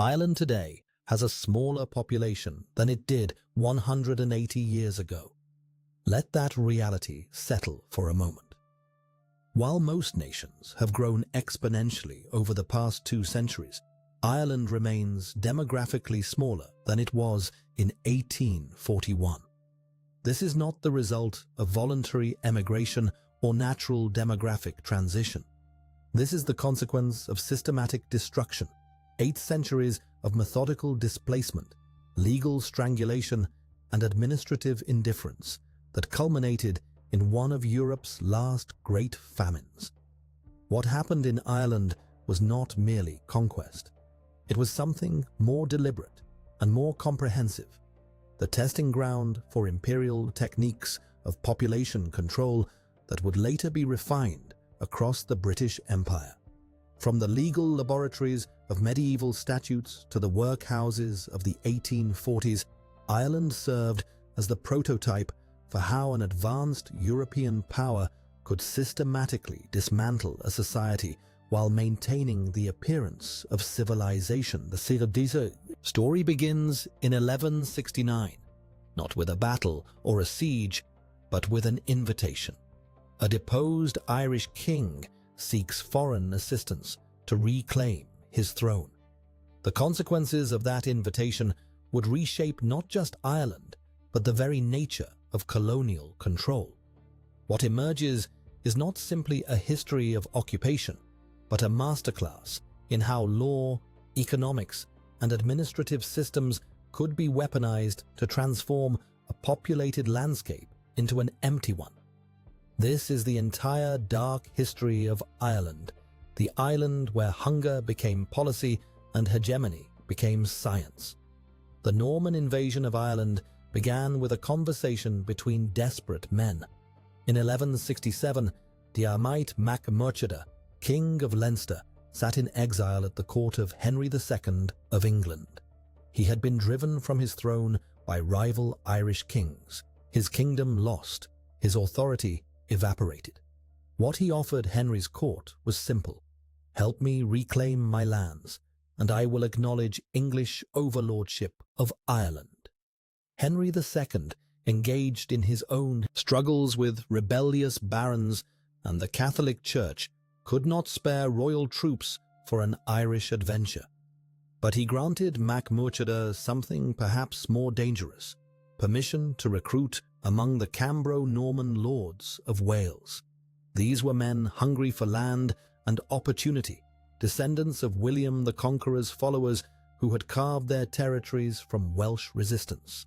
Ireland today has a smaller population than it did 180 years ago. Let that reality settle for a moment. While most nations have grown exponentially over the past 2 centuries, Ireland remains demographically smaller than it was in 1841. This is not the result of voluntary emigration or natural demographic transition. This is the consequence of systematic destruction, 8 centuries of methodical displacement, legal strangulation, and administrative indifference that culminated in one of Europe's last great famines. What happened in Ireland was not merely conquest. It was something more deliberate and more comprehensive, the testing ground for imperial techniques of population control that would later be refined across the British Empire. From the legal laboratories of medieval statutes to the workhouses of the 1840s, Ireland served as the prototype for how an advanced European power could systematically dismantle a society while maintaining the appearance of civilization. The story begins in 1169, not with a battle or a siege, but with an invitation. A deposed Irish king seeks foreign assistance to reclaim his throne. The consequences of that invitation would reshape not just Ireland, but the very nature of colonial control. What emerges is not simply a history of occupation, but a masterclass in how law, economics, and administrative systems could be weaponized to transform a populated landscape into an empty one. This is the entire dark history of Ireland, the island where hunger became policy and hegemony became science. The Norman invasion of Ireland began with a conversation between desperate men. In 1167, Diarmait mac Murchada, King of Leinster, sat in exile at the court of Henry II of England. He had been driven from his throne by rival Irish kings, his kingdom lost, his authority evaporated. What he offered Henry's court was simple: help me reclaim my lands, and I will acknowledge English overlordship of Ireland. Henry II engaged in his own struggles with rebellious barons, and the Catholic Church could not spare royal troops for an Irish adventure. But he granted Mac Murchada something perhaps more dangerous: permission to recruit among the Cambro-Norman lords of Wales. These were men hungry for land and opportunity, descendants of William the Conqueror's followers who had carved their territories from Welsh resistance.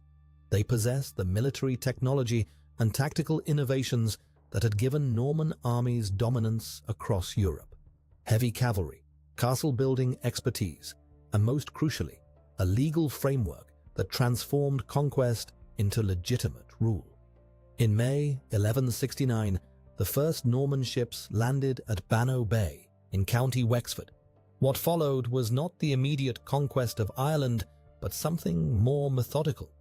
They possessed the military technology and tactical innovations that had given Norman armies dominance across Europe: heavy cavalry, castle-building expertise, and most crucially, a legal framework that transformed conquest into legitimate rule. In May 1169, the first Norman ships landed at Bannow Bay in County Wexford. What followed was not the immediate conquest of Ireland, but something more methodical.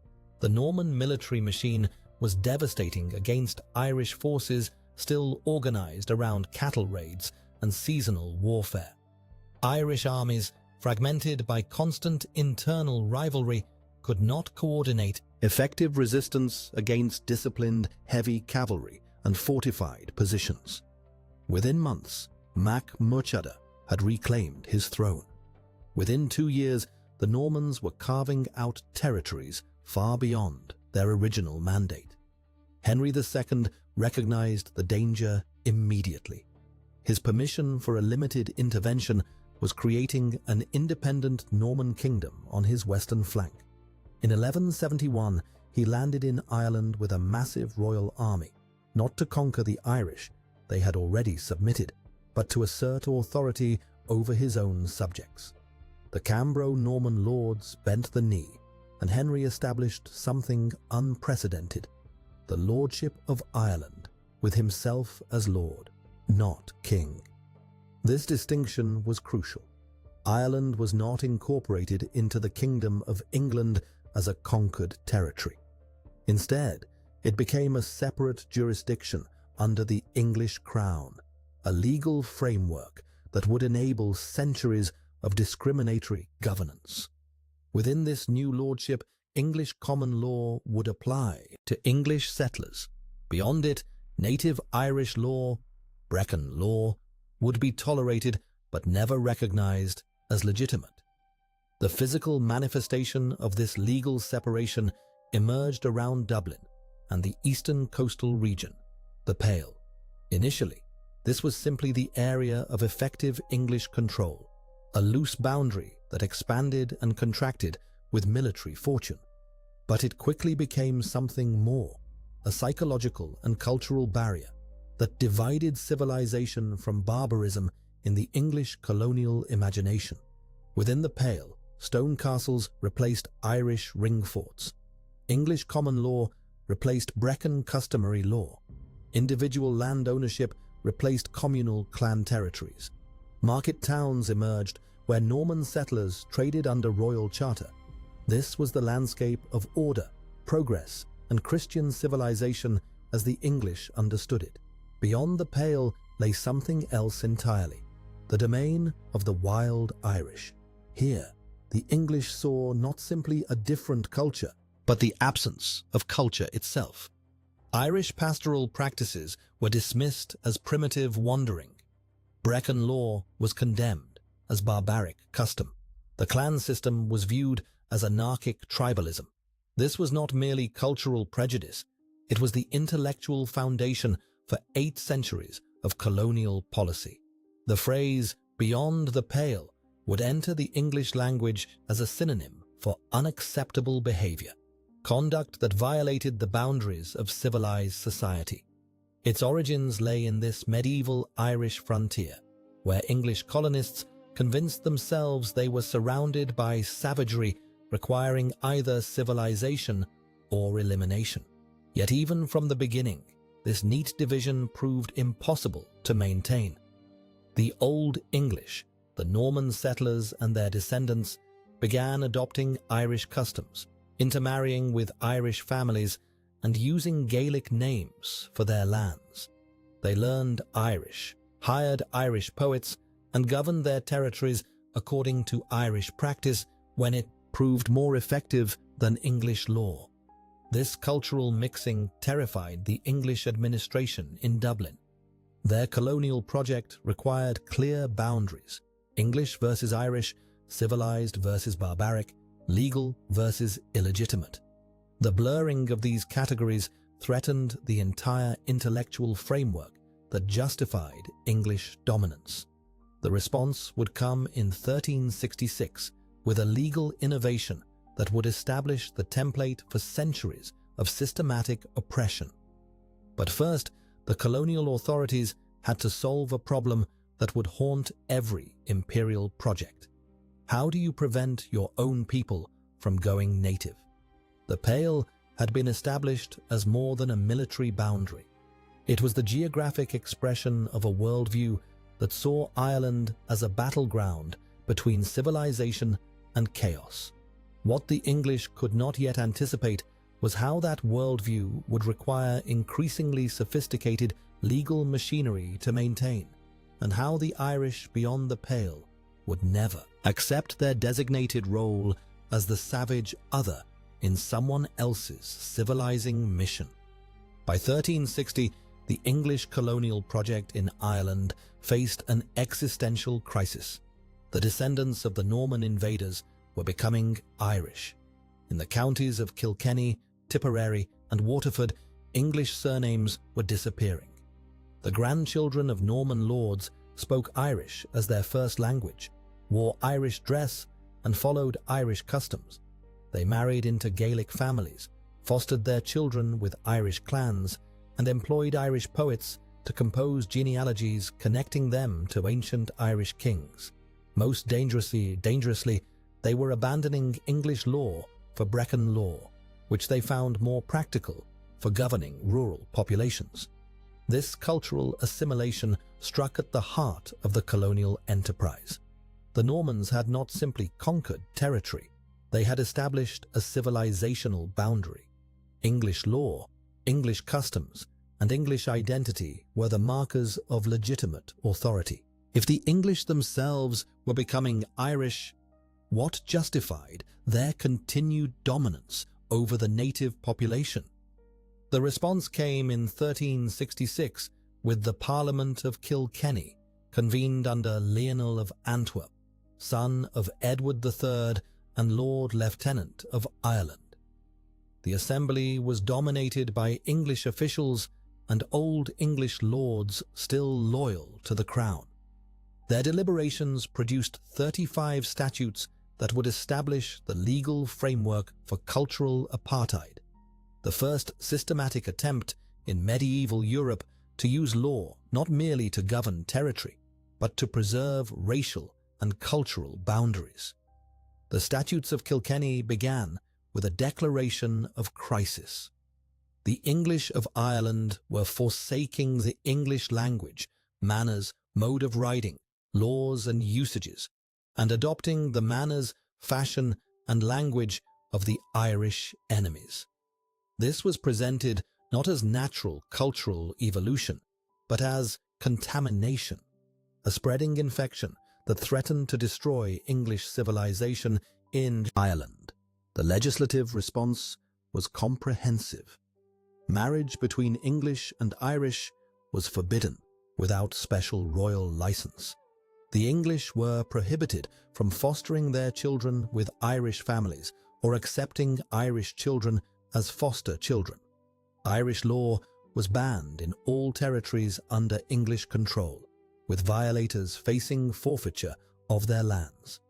The Norman military machine was devastating against Irish forces still organized around cattle raids and seasonal warfare. Irish armies, fragmented by constant internal rivalry, could not coordinate effective resistance against disciplined heavy cavalry and fortified positions. Within months, Mac Murchada had reclaimed his throne. Within 2 years, the Normans were carving out territories far beyond their original mandate. Henry II recognized the danger immediately. His permission for a limited intervention was creating an independent Norman kingdom on his western flank. In 1171, he landed in Ireland with a massive royal army, not to conquer the Irish, they had already submitted, but to assert authority over his own subjects. The Cambro-Norman lords bent the knee, and Henry established something unprecedented: the lordship of Ireland, with himself as lord, not king. This distinction was crucial. Ireland was not incorporated into the Kingdom of England as a conquered territory. Instead, it became a separate jurisdiction under the English crown, a legal framework that would enable centuries of discriminatory governance. Within this new lordship, English common law would apply to English settlers. Beyond it, native Irish law, Brecon law, would be tolerated but never recognized as legitimate. The physical manifestation of this legal separation emerged around Dublin and the eastern coastal region, the Pale. Initially, this was simply the area of effective English control, a loose boundary that expanded and contracted with military fortune. But it quickly became something more, a psychological and cultural barrier that divided civilization from barbarism in the English colonial imagination. Within the Pale, stone castles replaced Irish ring forts. English common law replaced Brecon customary law. Individual land ownership replaced communal clan territories. Market towns emerged where Norman settlers traded under royal charter. This was the landscape of order, progress, and Christian civilization as the English understood it. Beyond the Pale lay something else entirely, the domain of the wild Irish. Here, the English saw not simply a different culture, but the absence of culture itself. Irish pastoral practices were dismissed as primitive wandering. Brecon law was condemned as barbaric custom. The clan system was viewed as anarchic tribalism. This was not merely cultural prejudice, it was the intellectual foundation for 8 centuries of colonial policy. The phrase, "beyond the Pale," would enter the English language as a synonym for unacceptable behavior, conduct that violated the boundaries of civilized society. Its origins lay in this medieval Irish frontier, where English colonists convinced themselves they were surrounded by savagery requiring either civilization or elimination. Yet even from the beginning, this neat division proved impossible to maintain. The Old English, the Norman settlers and their descendants, began adopting Irish customs, intermarrying with Irish families, and using Gaelic names for their lands. They learned Irish, hired Irish poets, and governed their territories according to Irish practice when it proved more effective than English law. This cultural mixing terrified the English administration in Dublin. Their colonial project required clear boundaries: English versus Irish, civilized versus barbaric, legal versus illegitimate. The blurring of these categories threatened the entire intellectual framework that justified English dominance. The response would come in 1366 with a legal innovation that would establish the template for centuries of systematic oppression. But first, the colonial authorities had to solve a problem that would haunt every imperial project. How do you prevent your own people from going native? The Pale had been established as more than a military boundary. It was the geographic expression of a worldview that saw Ireland as a battleground between civilization and chaos. What the English could not yet anticipate was how that worldview would require increasingly sophisticated legal machinery to maintain, and how the Irish beyond the Pale would never accept their designated role as the savage other in someone else's civilizing mission. By 1360, the English colonial project in Ireland faced an existential crisis. The descendants of the Norman invaders were becoming Irish. In the counties of Kilkenny, Tipperary, and Waterford, English surnames were disappearing. The grandchildren of Norman lords spoke Irish as their first language, wore Irish dress, and followed Irish customs. They married into Gaelic families, fostered their children with Irish clans, and employed Irish poets to compose genealogies connecting them to ancient Irish kings. Most dangerously, they were abandoning English law for Brecon law, which they found more practical for governing rural populations. This cultural assimilation struck at the heart of the colonial enterprise. The Normans had not simply conquered territory, they had established a civilizational boundary. English law, English customs, and English identity were the markers of legitimate authority. If the English themselves were becoming Irish, what justified their continued dominance over the native population? The response came in 1366 with the Parliament of Kilkenny, convened under Lionel of Antwerp, son of Edward III and Lord Lieutenant of Ireland. The assembly was dominated by English officials and Old English lords still loyal to the crown. Their deliberations produced 35 statutes that would establish the legal framework for cultural apartheid, the first systematic attempt in medieval Europe to use law not merely to govern territory, but to preserve racial and cultural boundaries. The Statutes of Kilkenny began with a declaration of crisis. The English of Ireland were forsaking the English language, manners, mode of writing, laws and usages, and adopting the manners, fashion, and language of the Irish enemies. This was presented not as natural cultural evolution, but as contamination, a spreading infection that threatened to destroy English civilization in Ireland. The legislative response was comprehensive. Marriage between English and Irish was forbidden without special royal license. The English were prohibited from fostering their children with Irish families or accepting Irish children as foster children. Irish law was banned in all territories under English control, with violators facing forfeiture of their lands.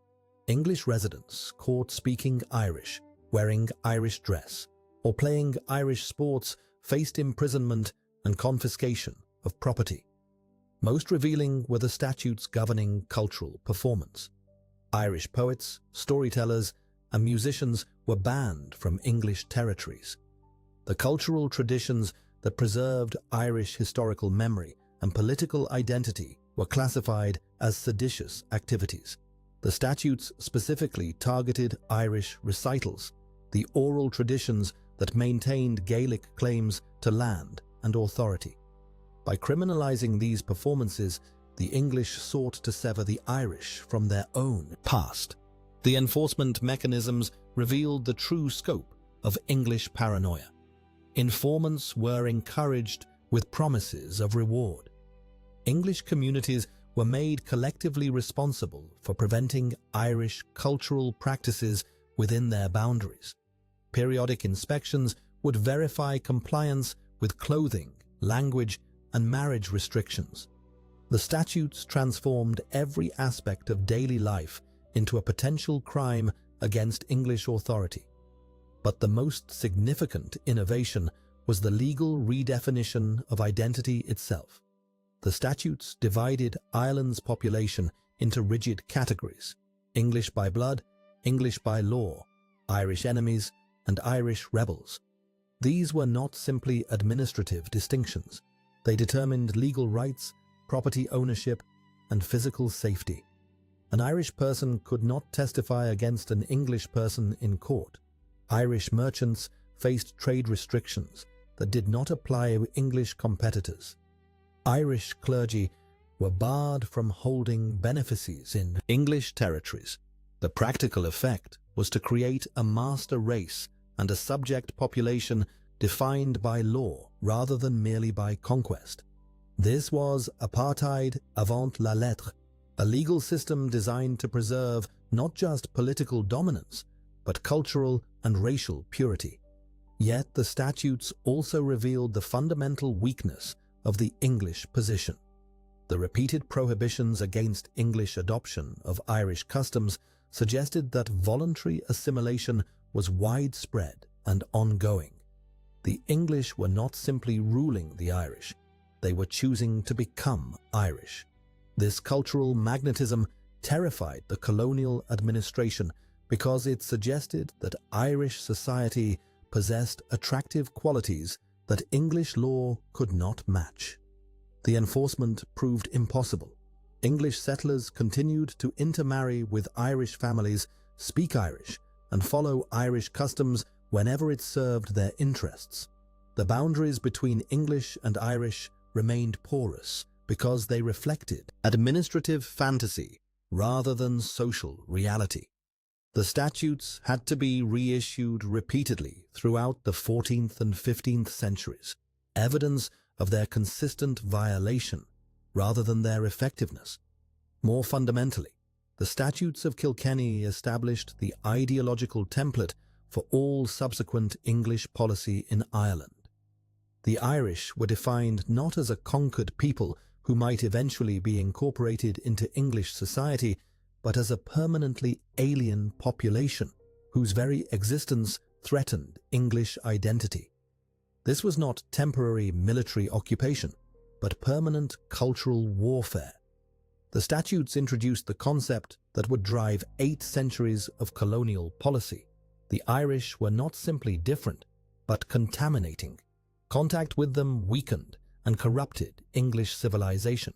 English residents caught speaking Irish, wearing Irish dress, or playing Irish sports faced imprisonment and confiscation of property. Most revealing were the statutes governing cultural performance. Irish poets, storytellers, and musicians were banned from English territories. The cultural traditions that preserved Irish historical memory and political identity were classified as seditious activities. The statutes specifically targeted Irish recitals, the oral traditions that maintained Gaelic claims to land and authority. By criminalizing these performances, the English sought to sever the Irish from their own past. The enforcement mechanisms revealed the true scope of English paranoia. Informants were encouraged with promises of reward. English communities were made collectively responsible for preventing Irish cultural practices within their boundaries. Periodic inspections would verify compliance with clothing, language, and marriage restrictions. The statutes transformed every aspect of daily life into a potential crime against English authority. But the most significant innovation was the legal redefinition of identity itself. The statutes divided Ireland's population into rigid categories: English by blood, English by law, Irish enemies, and Irish rebels. These were not simply administrative distinctions. They determined legal rights, property ownership, and physical safety. An Irish person could not testify against an English person in court. Irish merchants faced trade restrictions that did not apply to English competitors. Irish clergy were barred from holding benefices in English territories. The practical effect was to create a master race and a subject population defined by law rather than merely by conquest. This was apartheid avant la lettre, a legal system designed to preserve not just political dominance, but cultural and racial purity. Yet the statutes also revealed the fundamental weakness of the English position. The repeated prohibitions against English adoption of Irish customs suggested that voluntary assimilation was widespread and ongoing. The English were not simply ruling the Irish, they were choosing to become Irish. This cultural magnetism terrified the colonial administration because it suggested that Irish society possessed attractive qualities that English law could not match. The enforcement proved impossible. English settlers continued to intermarry with Irish families, speak Irish, and follow Irish customs whenever it served their interests. The boundaries between English and Irish remained porous, because they reflected administrative fantasy rather than social reality. The statutes had to be reissued repeatedly throughout the 14th and 15th centuries, evidence of their consistent violation rather than their effectiveness. More fundamentally, the Statutes of Kilkenny established the ideological template for all subsequent English policy in Ireland. The Irish were defined not as a conquered people who might eventually be incorporated into English society, but as a permanently alien population whose very existence threatened English identity. This was not temporary military occupation, but permanent cultural warfare. The statutes introduced the concept that would drive 8 centuries of colonial policy. The Irish were not simply different, but contaminating. Contact with them weakened and corrupted English civilization.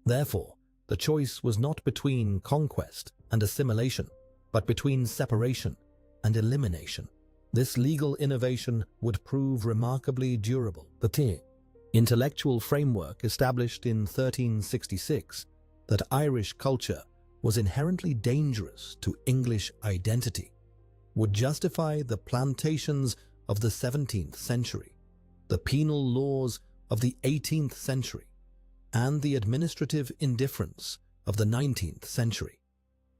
Therefore, the choice was not between conquest and assimilation, but between separation and elimination. This legal innovation would prove remarkably durable. The intellectual framework established in 1366 that Irish culture was inherently dangerous to English identity would justify the Plantations of the 17th century, the Penal Laws of the 18th century, and the administrative indifference of the 19th century.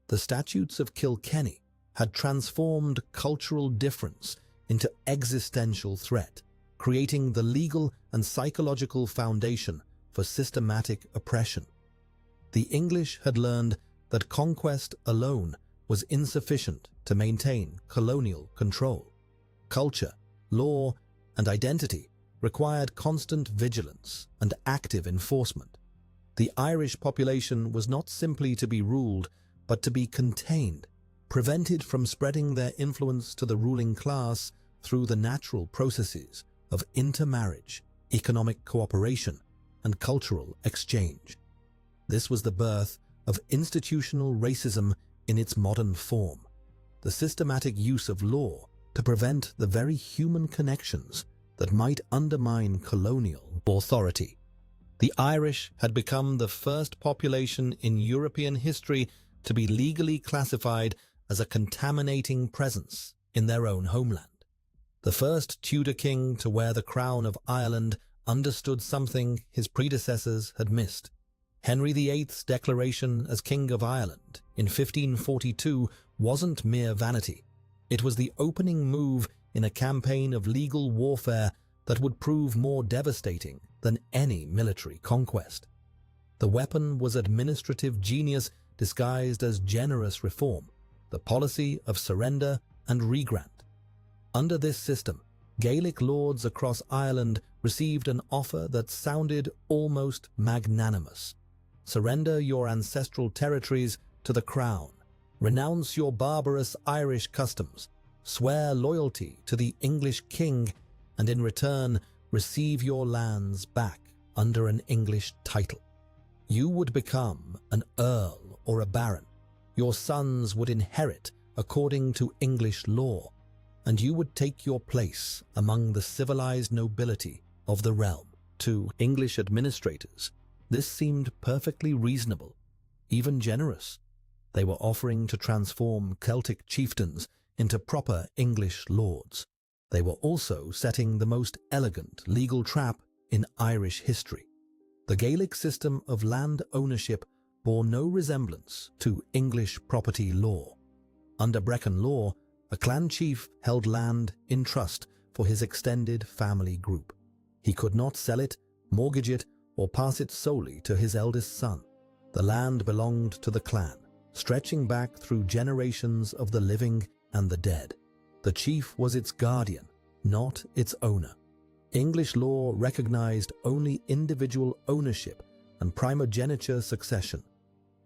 The Statutes of Kilkenny had transformed cultural difference into existential threat, creating the legal and psychological foundation for systematic oppression. The English had learned that conquest alone was insufficient to maintain colonial control. Culture, law, and identity required constant vigilance and active enforcement. The Irish population was not simply to be ruled, but to be contained, prevented from spreading their influence to the ruling class through the natural processes of intermarriage, economic cooperation, and cultural exchange. This was the birth of institutional racism in its modern form, the systematic use of law to prevent the very human connections that might undermine colonial authority. The Irish had become the first population in European history to be legally classified as a contaminating presence in their own homeland. The first Tudor king to wear the crown of Ireland understood something his predecessors had missed. Henry VIII's declaration as King of Ireland in 1542 wasn't mere vanity. It was the opening move in a campaign of legal warfare that would prove more devastating than any military conquest. The weapon was administrative genius disguised as generous reform, the policy of surrender and regrant. Under this system, Gaelic lords across Ireland received an offer that sounded almost magnanimous. Surrender your ancestral territories to the crown, renounce your barbarous Irish customs, swear loyalty to the English king, and in return receive your lands back under an English title. You would become an earl or a baron. Your sons would inherit according to English law, and you would take your place among the civilized nobility of the realm. To English administrators, this seemed perfectly reasonable, even generous. They were offering to transform Celtic chieftains into proper English lords. They were also setting the most elegant legal trap in Irish history. The Gaelic system of land ownership bore no resemblance to English property law. Under Brecon law, a clan chief held land in trust for his extended family group. He could not sell it, mortgage it, or pass it solely to his eldest son. The land belonged to the clan, stretching back through generations of the living and the dead. The chief was its guardian, not its owner. English law recognized only individual ownership and primogeniture succession.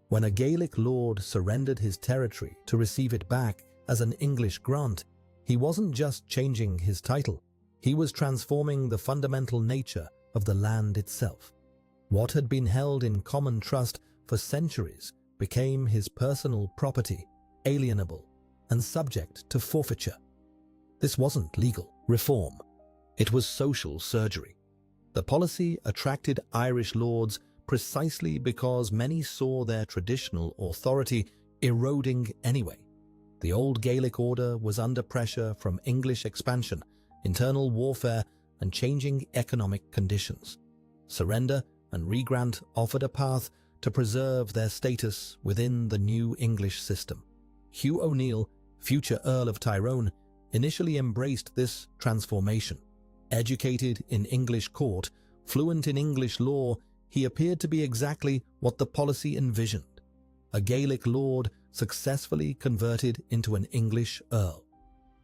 When a Gaelic lord surrendered his territory to receive it back as an English grant, he wasn't just changing his title, he was transforming the fundamental nature of the land itself. What had been held in common trust for centuries became his personal property, alienable and subject to forfeiture. This wasn't legal reform. It was social surgery. The policy attracted Irish lords precisely because many saw their traditional authority eroding anyway. The old Gaelic order was under pressure from English expansion, internal warfare, and changing economic conditions. Surrender and regrant offered a path to preserve their status within the new English system. Hugh O'Neill, future Earl of Tyrone, initially embraced this transformation. Educated in English court, fluent in English law, he appeared to be exactly what the policy envisioned: a Gaelic lord successfully converted into an English earl.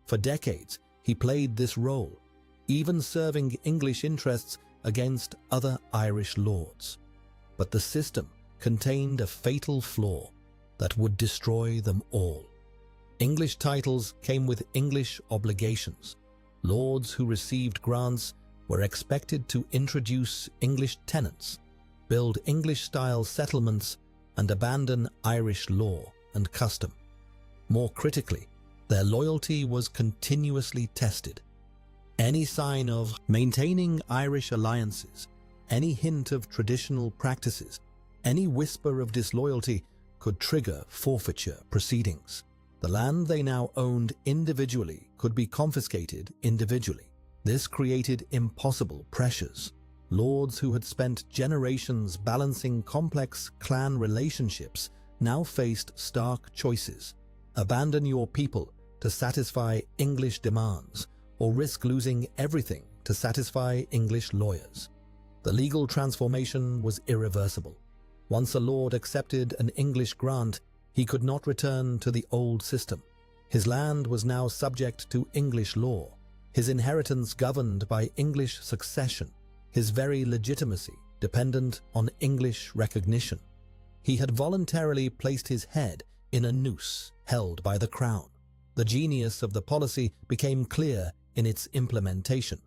For decades, he played this role, even serving English interests against other Irish lords. But the system contained a fatal flaw that would destroy them all. English titles came with English obligations. Lords who received grants were expected to introduce English tenants, build English-style settlements, and abandon Irish law and custom. More critically, their loyalty was continuously tested. Any sign of maintaining Irish alliances, any hint of traditional practices, any whisper of disloyalty could trigger forfeiture proceedings. The land they now owned individually could be confiscated individually. This created impossible pressures. Lords who had spent generations balancing complex clan relationships now faced stark choices: abandon your people to satisfy English demands, or risk losing everything to satisfy English lawyers. The legal transformation was irreversible. Once a lord accepted an English grant, he could not return to the old system. His land was now subject to English law, his inheritance governed by English succession, his very legitimacy dependent on English recognition. He had voluntarily placed his head in a noose held by the crown. The genius of the policy became clear in its implementation.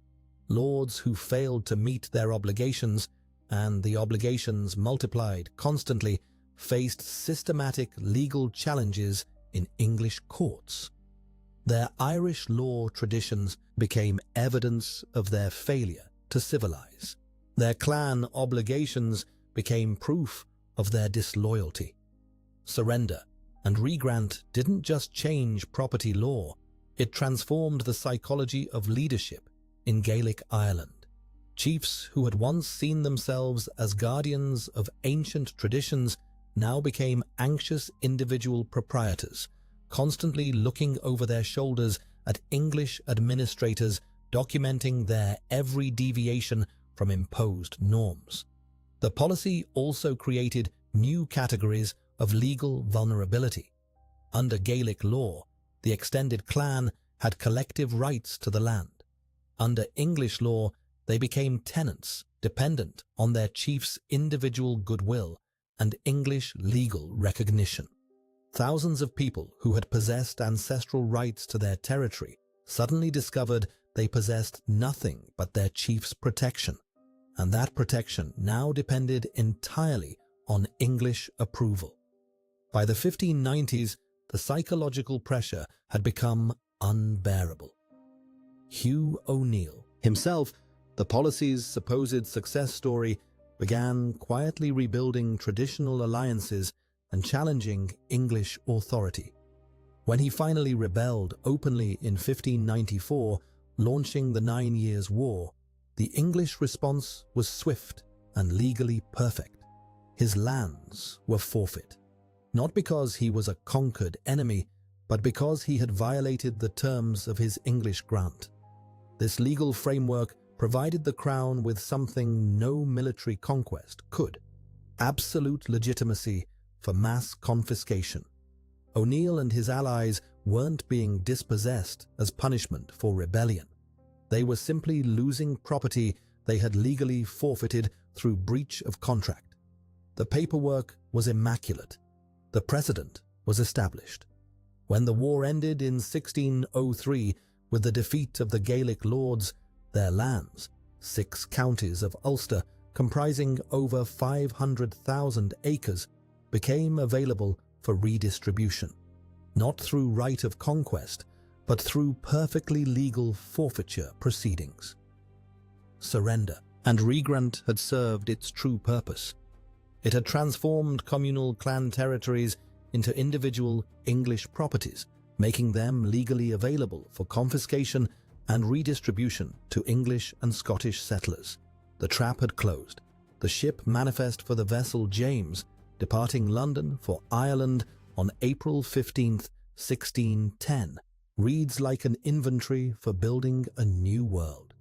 Lords who failed to meet their obligations, and the obligations multiplied constantly, faced systematic legal challenges in English courts. Their Irish law traditions became evidence of their failure to civilize. Their clan obligations became proof of their disloyalty. Surrender and regrant didn't just change property law, it transformed the psychology of leadership in Gaelic Ireland. Chiefs who had once seen themselves as guardians of ancient traditions now became anxious individual proprietors, constantly looking over their shoulders at English administrators documenting their every deviation from imposed norms. The policy also created new categories of legal vulnerability. Under Gaelic law, the extended clan had collective rights to the land. Under English law, they became tenants dependent on their chief's individual goodwill and English legal recognition. Thousands of people who had possessed ancestral rights to their territory suddenly discovered they possessed nothing but their chief's protection, and that protection now depended entirely on English approval. By the 1590s, the psychological pressure had become unbearable. Hugh O'Neill, himself the policy's supposed success story, began quietly rebuilding traditional alliances and challenging English authority. When he finally rebelled openly in 1594, launching the 9 Years' War, the English response was swift and legally perfect. His lands were forfeit, not because he was a conquered enemy, but because he had violated the terms of his English grant. This legal framework provided the crown with something no military conquest could: absolute legitimacy for mass confiscation. O'Neill and his allies weren't being dispossessed as punishment for rebellion. They were simply losing property they had legally forfeited through breach of contract. The paperwork was immaculate. The precedent was established. When the war ended in 1603 with the defeat of the Gaelic lords, their lands, 6 counties of Ulster comprising over 500,000 acres, became available for redistribution, not through right of conquest, but through perfectly legal forfeiture proceedings. Surrender and regrant had served its true purpose. It had transformed communal clan territories into individual English properties, making them legally available for confiscation and redistribution to English and Scottish settlers. The trap had closed. The ship manifest for the vessel James, departing London for Ireland on April 15, 1610, reads like an inventory for building a new world.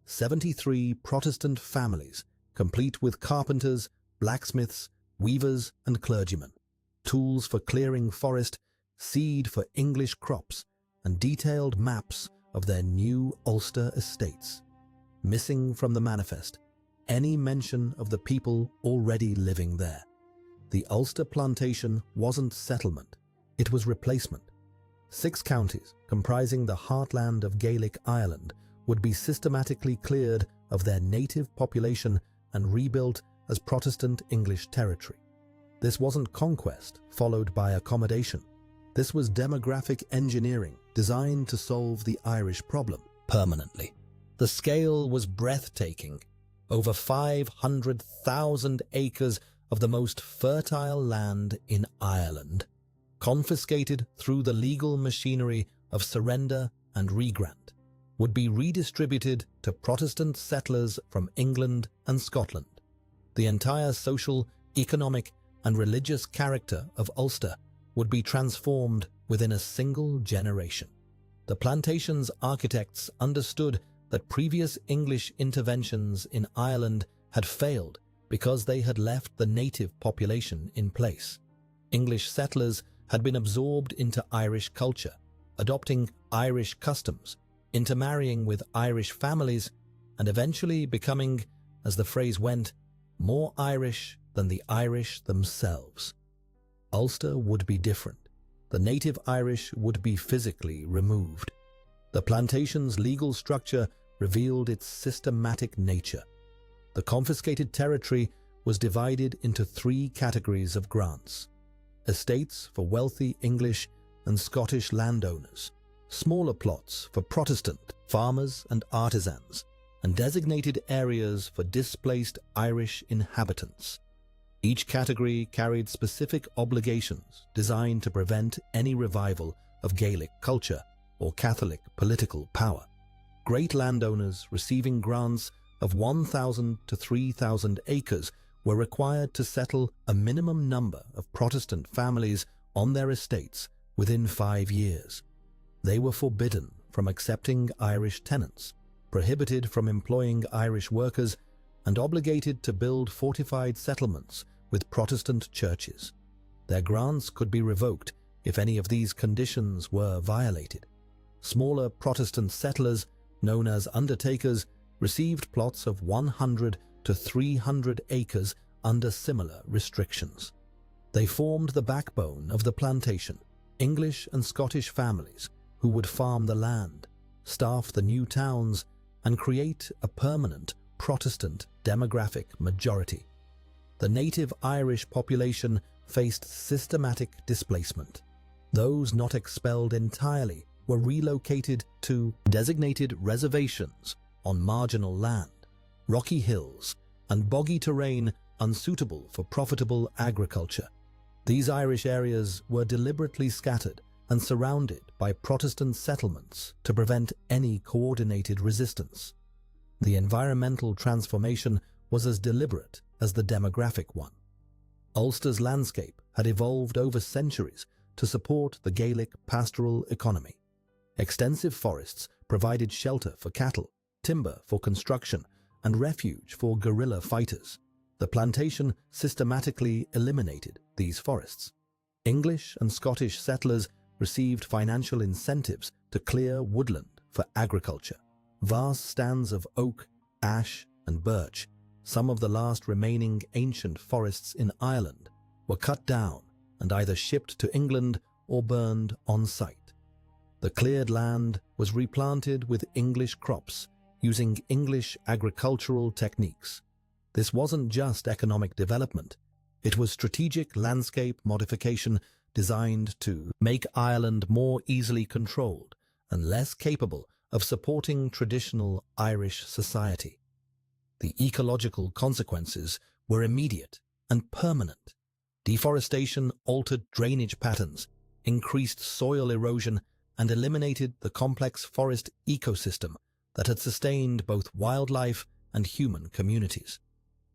73 Protestant families, complete with carpenters, blacksmiths, weavers and clergymen, tools for clearing forest, seed for English crops, and detailed maps of their new Ulster estates. Missing from the manifest any mention of the people already living there. The Ulster plantation wasn't settlement, it was replacement. 6 counties, comprising the heartland of Gaelic Ireland, would be systematically cleared of their native population and rebuilt as Protestant English territory. This wasn't conquest followed by accommodation. This was demographic engineering designed to solve the Irish problem permanently. The scale was breathtaking. Over 500,000 acres of the most fertile land in Ireland, confiscated through the legal machinery of surrender and regrant, would be redistributed to Protestant settlers from England and Scotland. The entire social, economic, and religious character of Ulster would be transformed within a single generation. The plantation's architects understood that previous English interventions in Ireland had failed because they had left the native population in place. English settlers had been absorbed into Irish culture, adopting Irish customs, intermarrying with Irish families, and eventually becoming, as the phrase went, more Irish than the Irish themselves. Ulster would be different. The native Irish would be physically removed. The plantation's legal structure revealed its systematic nature. The confiscated territory was divided into 3 categories of grants: estates for wealthy English and Scottish landowners, smaller plots for Protestant farmers and artisans, and designated areas for displaced Irish inhabitants. Each category carried specific obligations designed to prevent any revival of Gaelic culture or Catholic political power. Great landowners receiving grants of 1,000 to 3,000 acres were required to settle a minimum number of Protestant families on their estates within 5 years. They were forbidden from accepting Irish tenants, prohibited from employing Irish workers, and obligated to build fortified settlements with Protestant churches. Their grants could be revoked if any of these conditions were violated. Smaller Protestant settlers, known as undertakers, received plots of 100 to 300 acres under similar restrictions. They formed the backbone of the plantation, English and Scottish families who would farm the land, staff the new towns, and create a permanent Protestant demographic majority. The native Irish population faced systematic displacement. Those not expelled entirely were relocated to designated reservations on marginal land, rocky hills, and boggy terrain unsuitable for profitable agriculture. These Irish areas were deliberately scattered and surrounded by Protestant settlements to prevent any coordinated resistance. The environmental transformation was as deliberate as the demographic one. Ulster's landscape had evolved over centuries to support the Gaelic pastoral economy. Extensive forests provided shelter for cattle, timber for construction, and refuge for guerrilla fighters. The plantation systematically eliminated these forests. English and Scottish settlers received financial incentives to clear woodland for agriculture. Vast stands of oak, ash, and birch, some of the last remaining ancient forests in Ireland, were cut down and either shipped to England or burned on site. The cleared land was replanted with English crops using English agricultural techniques. This wasn't just economic development, it was strategic landscape modification designed to make Ireland more easily controlled and less capable of supporting traditional Irish society. The ecological consequences were immediate. and permanent. Deforestation altered drainage patterns, increased soil erosion, and eliminated the complex forest ecosystem that had sustained both wildlife and human communities.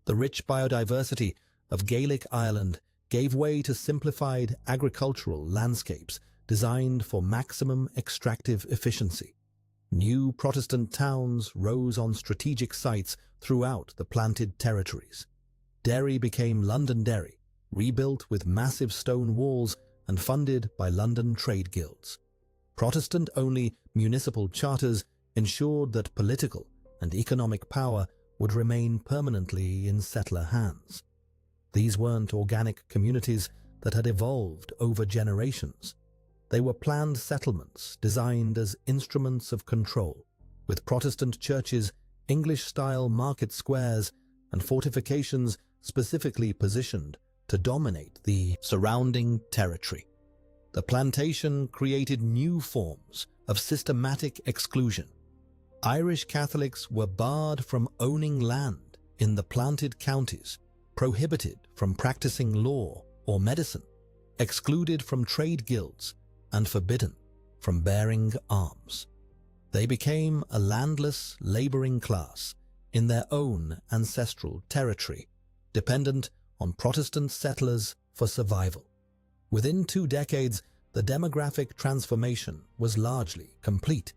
The rich biodiversity of Gaelic Ireland gave way to simplified agricultural landscapes designed for maximum extractive efficiency. New Protestant towns rose on strategic sites throughout the planted territories. Derry became Londonderry, rebuilt with massive stone walls and funded by London trade guilds. Protestant-only municipal charters ensured that political and economic power would remain permanently in settler hands. These weren't organic communities that had evolved over generations. They were planned settlements designed as instruments of control, with Protestant churches, English-style market squares, and fortifications specifically positioned to dominate the surrounding territory. The plantation created new forms of systematic exclusion. Irish Catholics were barred from owning land in the planted counties, prohibited from practicing law or medicine, excluded from trade guilds, and forbidden from bearing arms. They became a landless, laboring class in their own ancestral territory, dependent on Protestant settlers for survival. Within 2 decades, the demographic transformation was largely complete.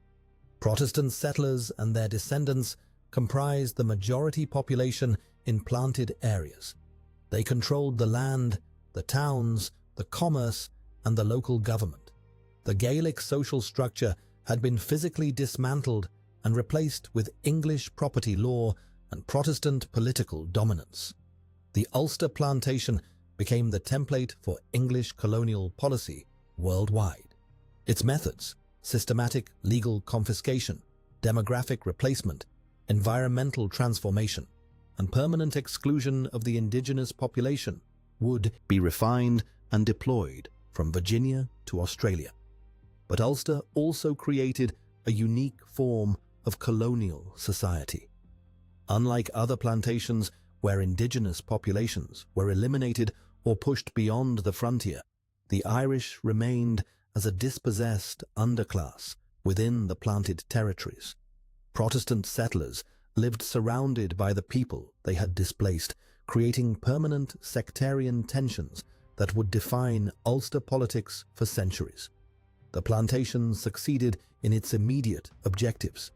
Protestant settlers and their descendants comprised the majority population in planted areas. They controlled the land, the towns, the commerce, and the local government. The Gaelic social structure had been physically dismantled and replaced with English property law and Protestant political dominance. The Ulster Plantation became the template for English colonial policy worldwide. Its methods, systematic legal confiscation, demographic replacement, environmental transformation, and permanent exclusion of the indigenous population, would be refined and deployed from Virginia to Australia. But Ulster also created a unique form of colonial society. Unlike other plantations where indigenous populations were eliminated or pushed beyond the frontier, the Irish remained as a dispossessed underclass within the planted territories. Protestant settlers lived surrounded by the people they had displaced, creating permanent sectarian tensions that would define Ulster politics for centuries. The plantation succeeded in its immediate objectives.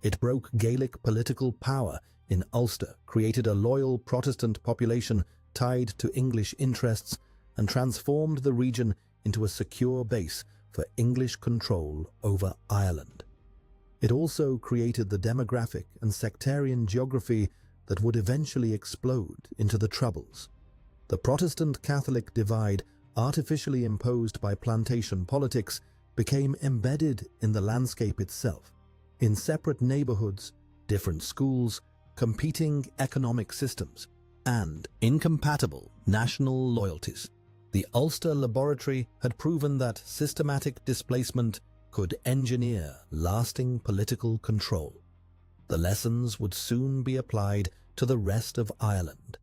It broke Gaelic political power in Ulster, created a loyal Protestant population tied to English interests, and transformed the region into a secure base for English control over Ireland. It also created the demographic and sectarian geography that would eventually explode into the Troubles. The Protestant-Catholic divide, artificially imposed by plantation politics, became embedded in the landscape itself. In separate neighborhoods, different schools, competing economic systems, and incompatible national loyalties. The Ulster Laboratory had proven that systematic displacement could engineer lasting political control. The lessons would soon be applied to the rest of Ireland.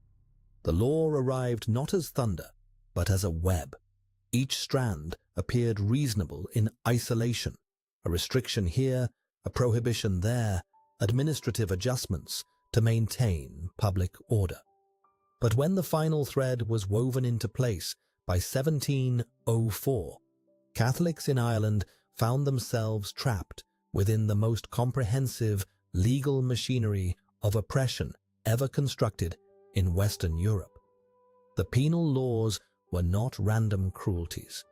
The law arrived not as thunder, but as a web. Each strand appeared reasonable in isolation. A restriction here, a prohibition there, administrative adjustments to maintain public order. But when the final thread was woven into place by 1704, Catholics in Ireland found themselves trapped within the most comprehensive legal machinery of oppression ever constructed in Western Europe. The penal laws were not random cruelties.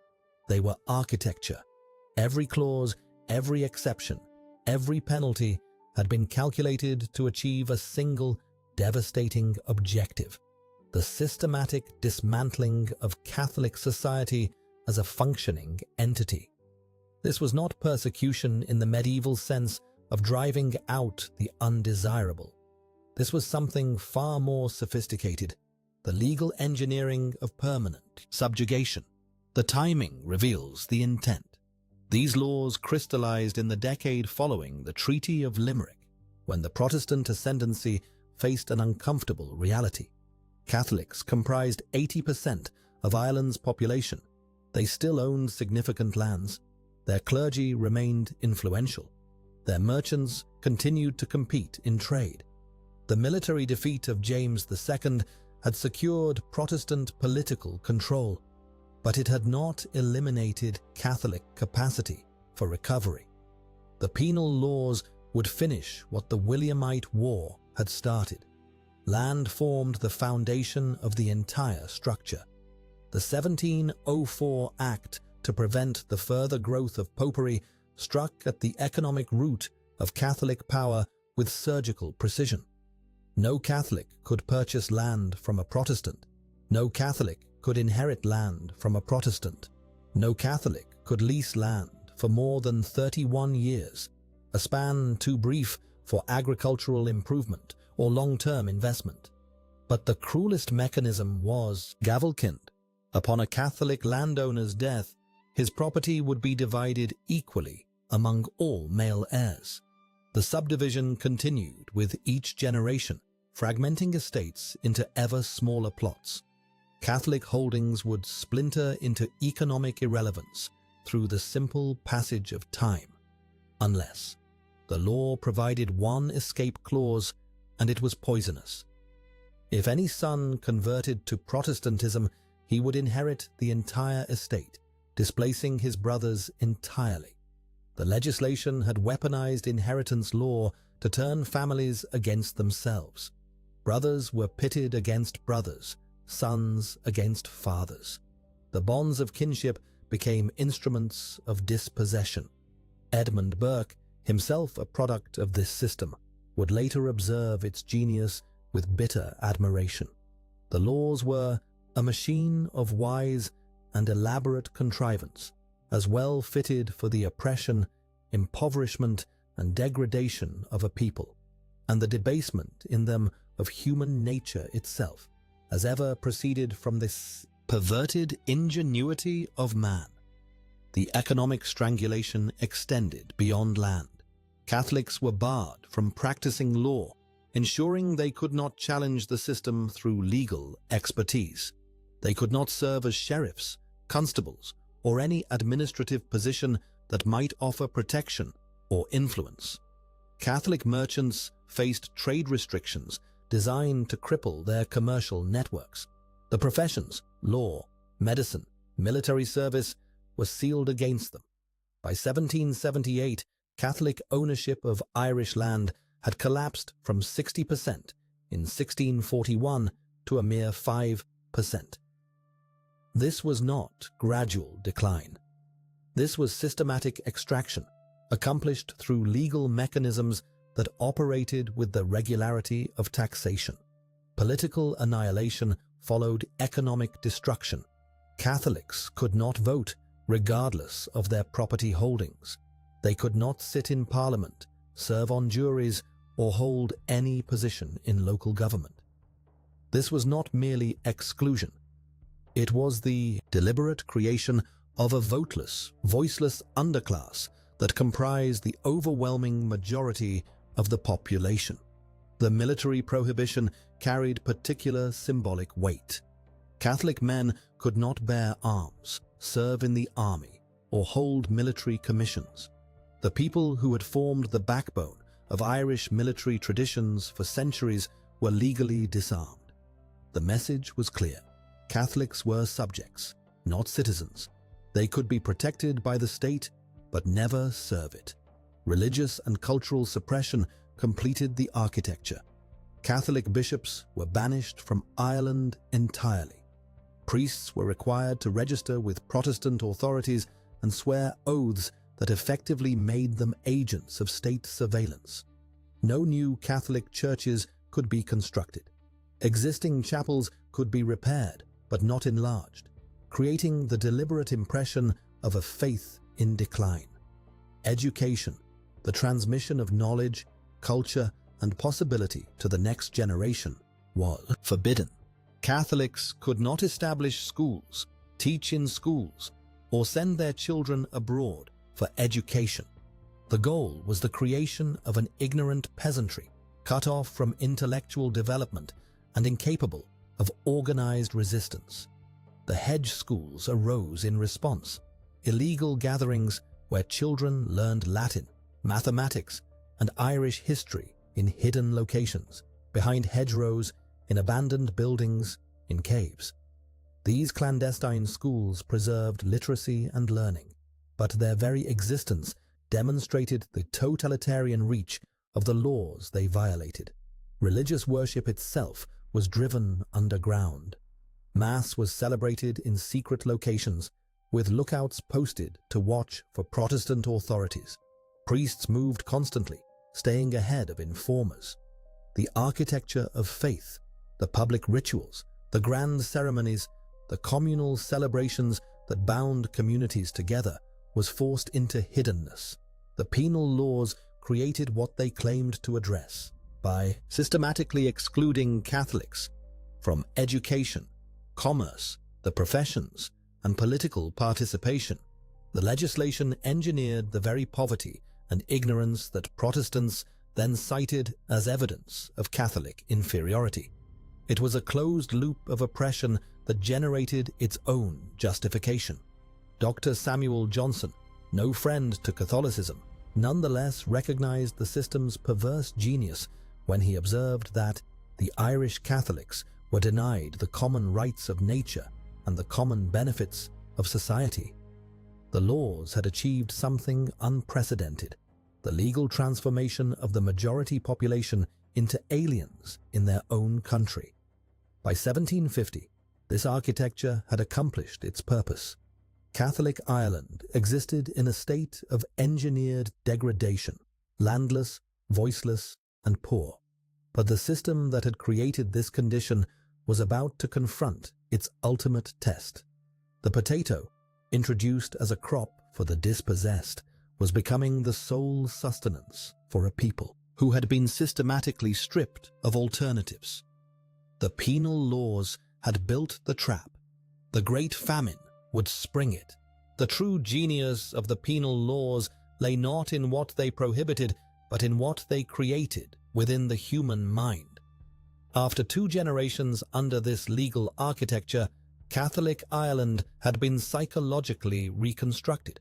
They were architecture. Every clause, every exception, every penalty had been calculated to achieve a single devastating objective: the systematic dismantling of Catholic society as a functioning entity. This was not persecution in the medieval sense of driving out the undesirable. This was something far more sophisticated: the legal engineering of permanent subjugation. The timing reveals the intent. These laws crystallized in the decade following the Treaty of Limerick, when the Protestant ascendancy faced an uncomfortable reality. Catholics comprised 80% of Ireland's population. They still owned significant lands. Their clergy remained influential. Their merchants continued to compete in trade. The military defeat of James II had secured Protestant political control, but it had not eliminated Catholic capacity for recovery. The Penal Laws would finish what the Williamite War had started. Land formed the foundation of the entire structure. The 1704 Act to prevent the further growth of popery struck at the economic root of Catholic power with surgical precision. No Catholic could purchase land from a Protestant. No Catholic could inherit land from a Protestant. No Catholic could lease land for more than 31 years, a span too brief for agricultural improvement or long-term investment. But the cruelest mechanism was gavelkind. Upon a Catholic landowner's death, his property would be divided equally among all male heirs. The subdivision continued with each generation, fragmenting estates into ever smaller plots. Catholic holdings would splinter into economic irrelevance through the simple passage of time, unless the law provided one escape clause, and it was poisonous. If any son converted to Protestantism, he would inherit the entire estate, displacing his brothers entirely. The legislation had weaponized inheritance law to turn families against themselves. Brothers were pitted against brothers, sons against fathers. The bonds of kinship became instruments of dispossession. Edmund Burke, himself a product of this system, would later observe its genius with bitter admiration. The laws were a machine of wise and elaborate contrivance, as well fitted for the oppression, impoverishment, and degradation of a people, and the debasement in them of human nature itself, as ever proceeded from this perverted ingenuity of man. The economic strangulation extended beyond land. Catholics were barred from practicing law, ensuring they could not challenge the system through legal expertise. They could not serve as sheriffs, constables, or any administrative position that might offer protection or influence. Catholic merchants faced trade restrictions designed to cripple their commercial networks. The professions, law, medicine, military service, were sealed against them. By 1778, Catholic ownership of Irish land had collapsed from 60% in 1641 to a mere 5%. This was not gradual decline. This was systematic extraction, accomplished through legal mechanisms that operated with the regularity of taxation. Political annihilation followed economic destruction. Catholics could not vote regardless of their property holdings. They could not sit in parliament, serve on juries, or hold any position in local government. This was not merely exclusion. It was the deliberate creation of a voteless, voiceless underclass that comprised the overwhelming majority of the population. The military prohibition carried particular symbolic weight. Catholic men could not bear arms, serve in the army, or hold military commissions. The people who had formed the backbone of Irish military traditions for centuries were legally disarmed. The message was clear. Catholics were subjects, not citizens. They could be protected by the state, but never serve it. Religious and cultural suppression completed the architecture. Catholic bishops were banished from Ireland entirely. Priests were required to register with Protestant authorities and swear oaths that effectively made them agents of state surveillance. No new Catholic churches could be constructed. Existing chapels could be repaired, but not enlarged, creating the deliberate impression of a faith in decline. Education, the transmission of knowledge, culture, and possibility to the next generation, was forbidden. Catholics could not establish schools, teach in schools, or send their children abroad for education. The goal was the creation of an ignorant peasantry, cut off from intellectual development and incapable of organized resistance. The hedge schools arose in response, illegal gatherings where children learned Latin, mathematics, and Irish history in hidden locations, behind hedgerows, in abandoned buildings, in caves. These clandestine schools preserved literacy and learning, but their very existence demonstrated the totalitarian reach of the laws they violated. Religious worship itself was driven underground. Mass was celebrated in secret locations, with lookouts posted to watch for Protestant authorities. Priests moved constantly, staying ahead of informers. The architecture of faith, the public rituals, the grand ceremonies, the communal celebrations that bound communities together was forced into hiddenness. The penal laws created what they claimed to address by systematically excluding Catholics from education, commerce, the professions, and political participation. The legislation engineered the very poverty and ignorance that Protestants then cited as evidence of Catholic inferiority. It was a closed loop of oppression that generated its own justification. Dr. Samuel Johnson, no friend to Catholicism, nonetheless recognized the system's perverse genius when he observed that the Irish Catholics were denied the common rights of nature and the common benefits of society. The laws had achieved something unprecedented, the legal transformation of the majority population into aliens in their own country. By 1750, this architecture had accomplished its purpose. Catholic Ireland existed in a state of engineered degradation, landless, voiceless, and poor. But the system that had created this condition was about to confront its ultimate test. The potato, introduced as a crop for the dispossessed, was becoming the sole sustenance for a people who had been systematically stripped of alternatives. The penal laws had built the trap. The Great Famine would spring it. The true genius of the penal laws lay not in what they prohibited, but in what they created within the human mind. After 2 generations under this legal architecture, Catholic Ireland had been psychologically reconstructed.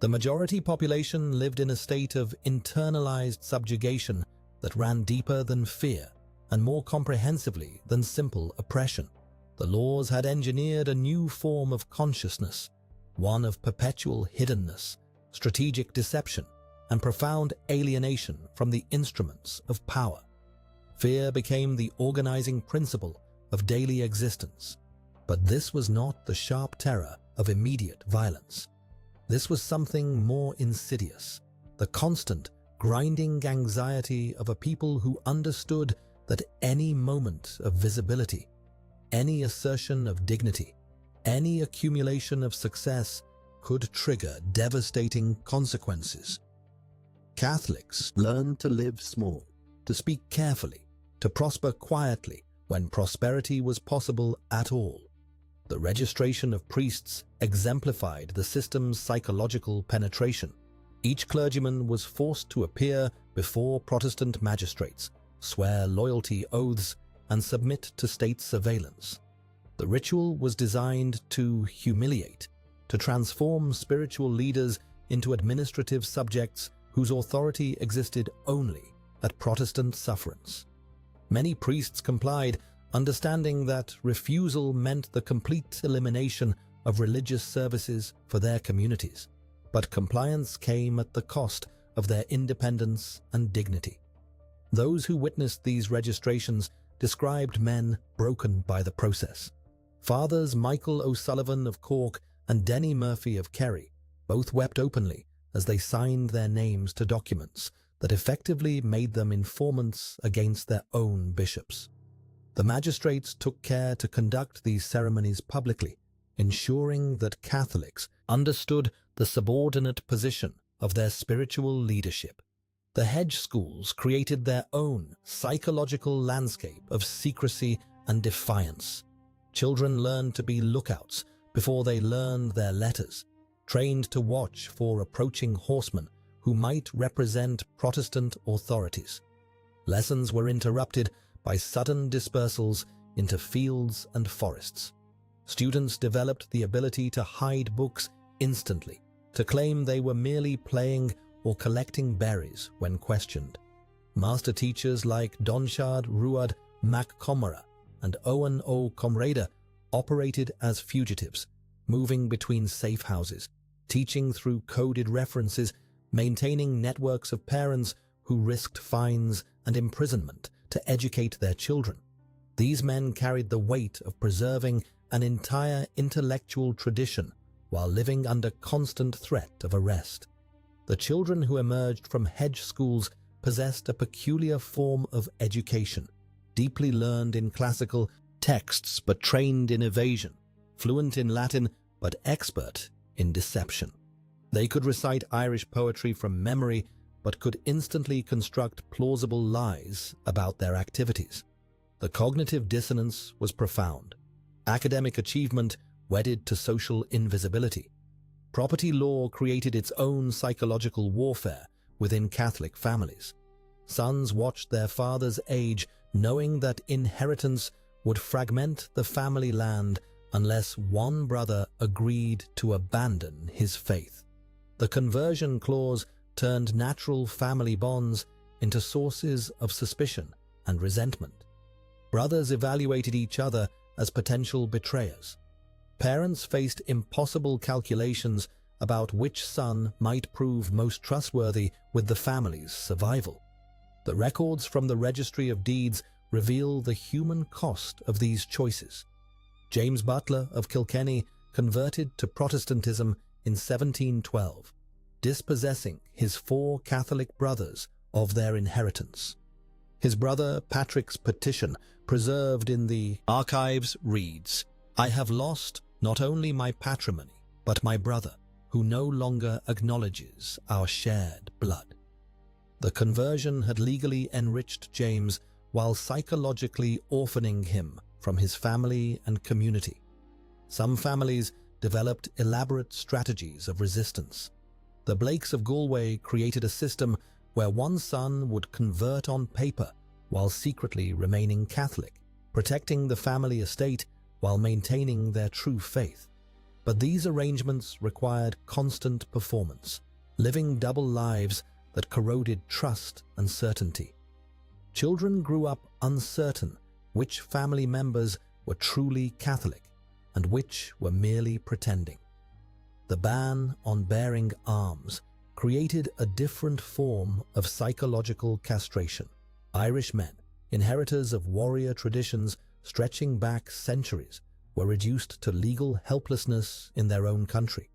The majority population lived in a state of internalized subjugation that ran deeper than fear and more comprehensively than simple oppression. The laws had engineered a new form of consciousness, one of perpetual hiddenness, strategic deception, and profound alienation from the instruments of power. Fear became the organizing principle of daily existence. But this was not the sharp terror of immediate violence. This was something more insidious, the constant, grinding anxiety of a people who understood that any moment of visibility, any assertion of dignity, any accumulation of success could trigger devastating consequences. Catholics learned to live small, to speak carefully, to prosper quietly when prosperity was possible at all. The registration of priests exemplified the system's psychological penetration. Each clergyman was forced to appear before Protestant magistrates, swear loyalty oaths, and submit to state surveillance. The ritual was designed to humiliate, to transform spiritual leaders into administrative subjects whose authority existed only at Protestant sufferance. Many priests complied, understanding that refusal meant the complete elimination of religious services for their communities. But compliance came at the cost of their independence and dignity. Those who witnessed these registrations described men broken by the process. Fathers Michael O'Sullivan of Cork and Denny Murphy of Kerry both wept openly as they signed their names to documents that effectively made them informants against their own bishops. The magistrates took care to conduct these ceremonies publicly, ensuring that Catholics understood the subordinate position of their spiritual leadership. The hedge schools created their own psychological landscape of secrecy and defiance. Children learned to be lookouts before they learned their letters, trained to watch for approaching horsemen who might represent Protestant authorities. Lessons were interrupted by sudden dispersals into fields and forests. Students developed the ability to hide books instantly, to claim they were merely playing or collecting berries when questioned. Master teachers like Donshad Ruad MacComara and Owen O. Comrade operated as fugitives, moving between safe houses, teaching through coded references, maintaining networks of parents who risked fines and imprisonment to educate their children. These men carried the weight of preserving an entire intellectual tradition while living under constant threat of arrest. The children who emerged from hedge schools possessed a peculiar form of education, deeply learned in classical texts but trained in evasion, fluent in Latin but expert in deception. They could recite Irish poetry from memory but could instantly construct plausible lies about their activities. The cognitive dissonance was profound. Academic achievement wedded to social invisibility. Property law created its own psychological warfare within Catholic families. Sons watched their fathers age, knowing that inheritance would fragment the family land unless one brother agreed to abandon his faith. The conversion clause turned natural family bonds into sources of suspicion and resentment. Brothers evaluated each other as potential betrayers. Parents faced impossible calculations about which son might prove most trustworthy with the family's survival. The records from the Registry of Deeds reveal the human cost of these choices. James Butler of Kilkenny converted to Protestantism in 1712, dispossessing his 4 Catholic brothers of their inheritance. His brother Patrick's petition, preserved in the archives, reads, "I have lost not only my patrimony, but my brother, who no longer acknowledges our shared blood." The conversion had legally enriched James while psychologically orphaning him from his family and community. Some families developed elaborate strategies of resistance. The Blakes of Galway created a system where one son would convert on paper while secretly remaining Catholic, protecting the family estate while maintaining their true faith. But these arrangements required constant performance, living double lives that corroded trust and certainty. Children grew up uncertain which family members were truly Catholic and which were merely pretending. The ban on bearing arms created a different form of psychological castration. Irish men, inheritors of warrior traditions stretching back centuries, were reduced to legal helplessness in their own country.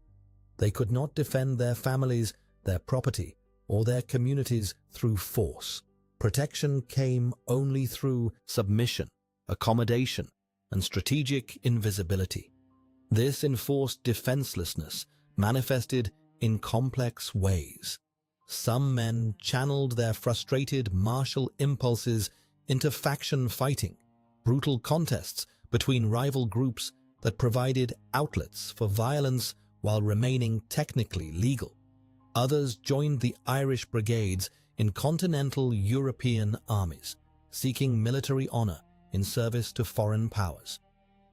They could not defend their families, their property, or their communities through force. Protection came only through submission, accommodation, and strategic invisibility. This enforced defenselessness manifested in complex ways. Some men channeled their frustrated martial impulses into faction fighting, brutal contests between rival groups that provided outlets for violence while remaining technically legal. Others joined the Irish brigades in continental European armies, seeking military honor in service to foreign powers.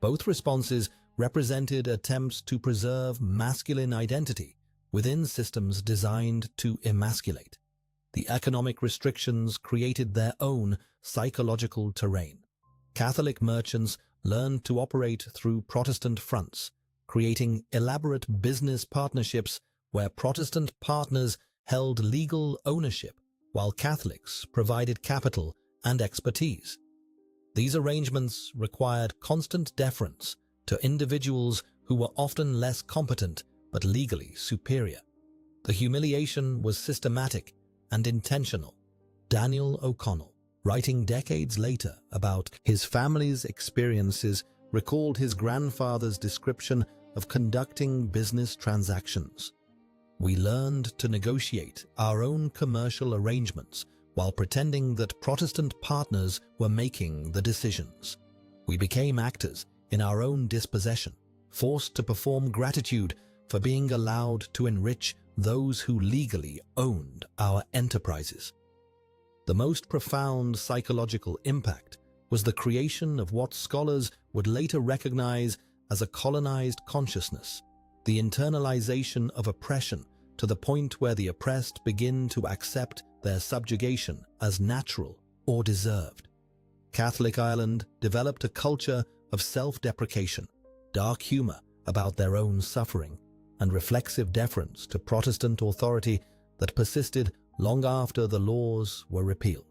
Both responses represented attempts to preserve masculine identity within systems designed to emasculate. The economic restrictions created their own psychological terrain. Catholic merchants learned to operate through Protestant fronts, creating elaborate business partnerships where Protestant partners held legal ownership while Catholics provided capital and expertise. These arrangements required constant deference to individuals who were often less competent but legally superior. The humiliation was systematic and intentional. Daniel O'Connell, writing decades later about his family's experiences, recalled his grandfather's description of conducting business transactions. "We learned to negotiate our own commercial arrangements while pretending that Protestant partners were making the decisions. We became actors in our own dispossession, forced to perform gratitude for being allowed to enrich those who legally owned our enterprises." The most profound psychological impact was the creation of what scholars would later recognize as a colonized consciousness, the internalization of oppression to the point where the oppressed begin to accept their subjugation as natural or deserved. Catholic Ireland developed a culture of self-deprecation, dark humor about their own suffering, and reflexive deference to Protestant authority that persisted long after the laws were repealed.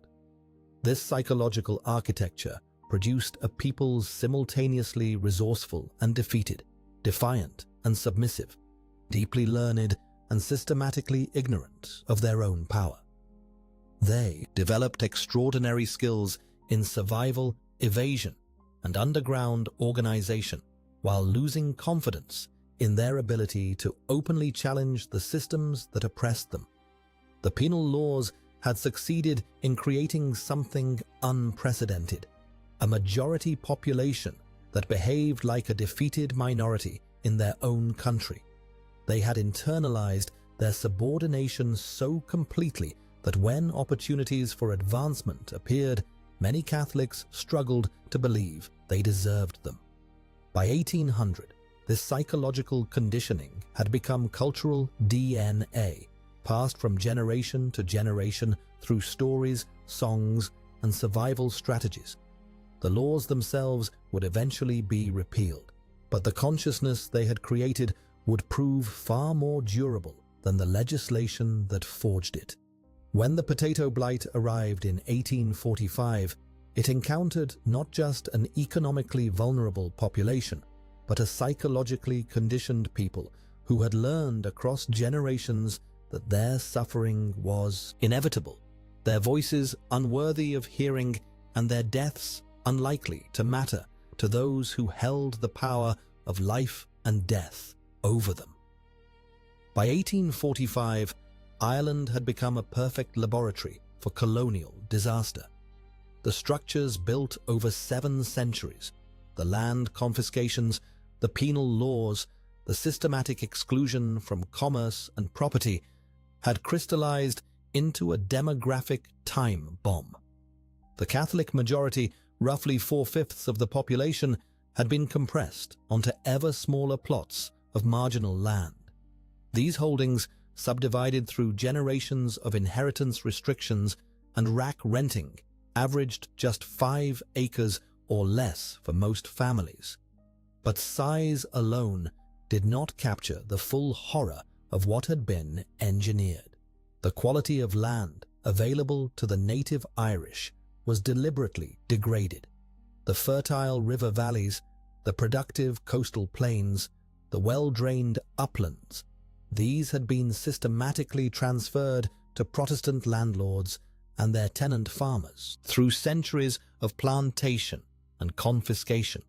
This psychological architecture produced a people simultaneously resourceful and defeated, defiant and submissive, deeply learned and systematically ignorant of their own power. They developed extraordinary skills in survival, evasion, and underground organization, while losing confidence in their ability to openly challenge the systems that oppressed them. The penal laws had succeeded in creating something unprecedented, a majority population that behaved like a defeated minority in their own country. They had internalized their subordination so completely that when opportunities for advancement appeared, many Catholics struggled to believe they deserved them. By 1800, this psychological conditioning had become cultural DNA, passed from generation to generation through stories, songs, and survival strategies. The laws themselves would eventually be repealed, but the consciousness they had created would prove far more durable than the legislation that forged it. When the potato blight arrived in 1845, it encountered not just an economically vulnerable population, but a psychologically conditioned people who had learned across generations that their suffering was inevitable, their voices unworthy of hearing, and their deaths unlikely to matter to those who held the power of life and death over them. By 1845, Ireland had become a perfect laboratory for colonial disaster. The structures built over 7 centuries, the land confiscations, the penal laws, the systematic exclusion from commerce and property, had crystallized into a demographic time bomb. The Catholic majority, roughly 4/5 of the population, had been compressed onto ever smaller plots of marginal land. These holdings, subdivided through generations of inheritance restrictions and rack renting, averaged just 5 acres or less for most families. But size alone did not capture the full horror of what had been engineered. The quality of land available to the native Irish was deliberately degraded. The fertile river valleys, the productive coastal plains, the well-drained uplands, these had been systematically transferred to Protestant landlords and their tenant farmers through centuries of plantation and confiscation.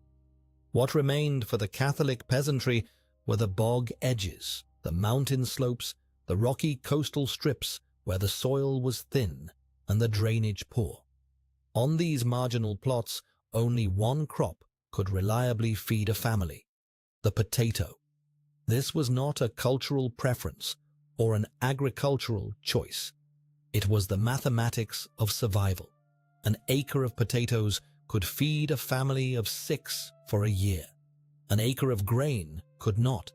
What remained for the Catholic peasantry were the bog edges, the mountain slopes, the rocky coastal strips where the soil was thin and the drainage poor. On these marginal plots, only one crop could reliably feed a family: the potato. This was not a cultural preference or an agricultural choice. It was the mathematics of survival. An acre of potatoes could feed a family of 6 for a year. An acre of grain could not.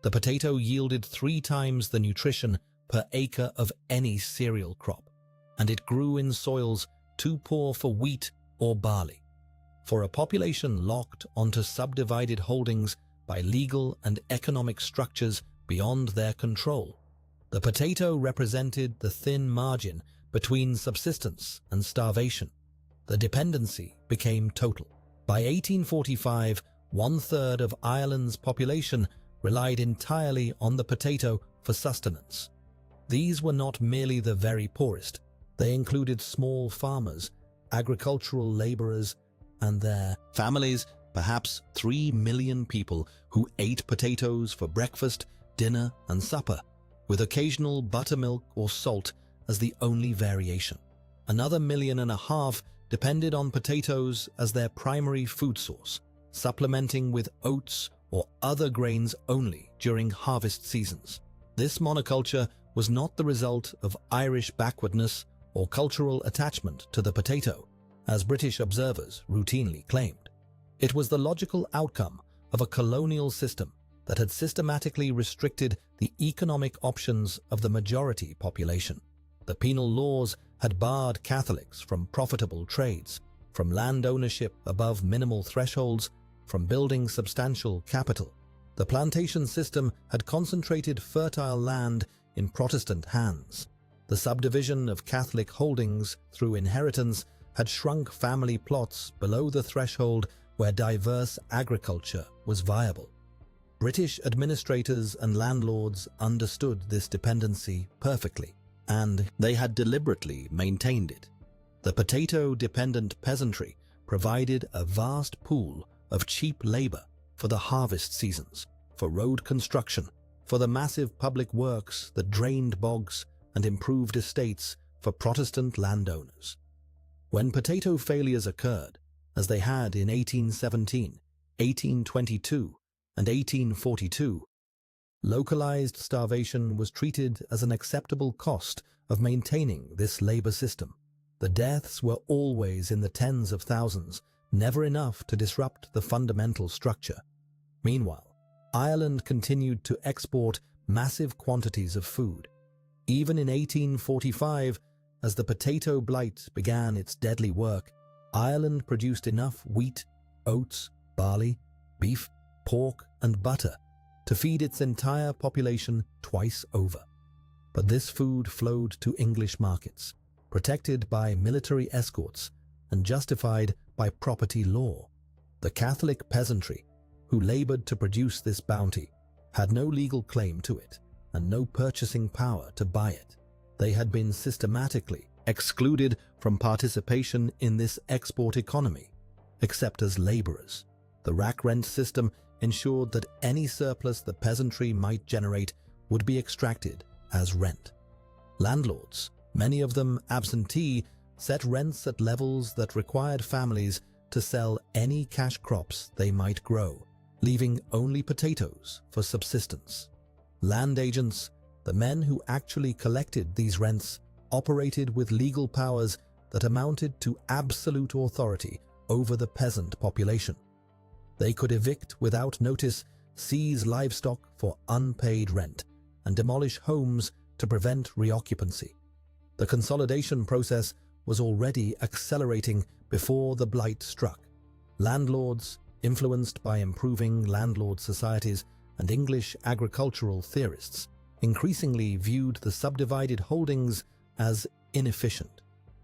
The potato yielded 3 times the nutrition per acre of any cereal crop, and it grew in soils too poor for wheat or barley. For a population locked onto subdivided holdings by legal and economic structures beyond their control, the potato represented the thin margin between subsistence and starvation. The dependency became total. By 1845, 1/3 of Ireland's population relied entirely on the potato for sustenance. These were not merely the very poorest. They included small farmers, agricultural laborers, and their families, perhaps 3 million people who ate potatoes for breakfast, dinner, and supper, with occasional buttermilk or salt as the only variation. Another 1.5 million depended on potatoes as their primary food source, supplementing with oats or other grains only during harvest seasons. This monoculture was not the result of Irish backwardness or cultural attachment to the potato, as British observers routinely claimed. It was the logical outcome of a colonial system that had systematically restricted the economic options of the majority population. The penal laws had barred Catholics from profitable trades, from land ownership above minimal thresholds, from building substantial capital. The plantation system had concentrated fertile land in Protestant hands. The subdivision of Catholic holdings through inheritance had shrunk family plots below the threshold where diverse agriculture was viable. British administrators and landlords understood this dependency perfectly, and they had deliberately maintained it. The potato-dependent peasantry provided a vast pool of cheap labor for the harvest seasons, for road construction, for the massive public works that drained bogs and improved estates for Protestant landowners. When potato failures occurred, as they had in 1817, 1822, and 1842, localized starvation was treated as an acceptable cost of maintaining this labor system. The deaths were always in the tens of thousands, never enough to disrupt the fundamental structure. Meanwhile, Ireland continued to export massive quantities of food. Even in 1845, as the potato blight began its deadly work, Ireland produced enough wheat, oats, barley, beef, pork, and butter to feed its entire population twice over. But this food flowed to English markets, protected by military escorts and justified by property law. The Catholic peasantry, who labored to produce this bounty, had no legal claim to it and no purchasing power to buy it. They had been systematically excluded from participation in this export economy, except as laborers. The rack rent system ensured that any surplus the peasantry might generate would be extracted as rent. Landlords, many of them absentee, set rents at levels that required families to sell any cash crops they might grow, leaving only potatoes for subsistence. Land agents, the men who actually collected these rents, operated with legal powers that amounted to absolute authority over the peasant population. They could evict without notice, seize livestock for unpaid rent, and demolish homes to prevent reoccupancy. The consolidation process was already accelerating before the blight struck. Landlords, influenced by improving landlord societies and English agricultural theorists, increasingly viewed the subdivided holdings as inefficient.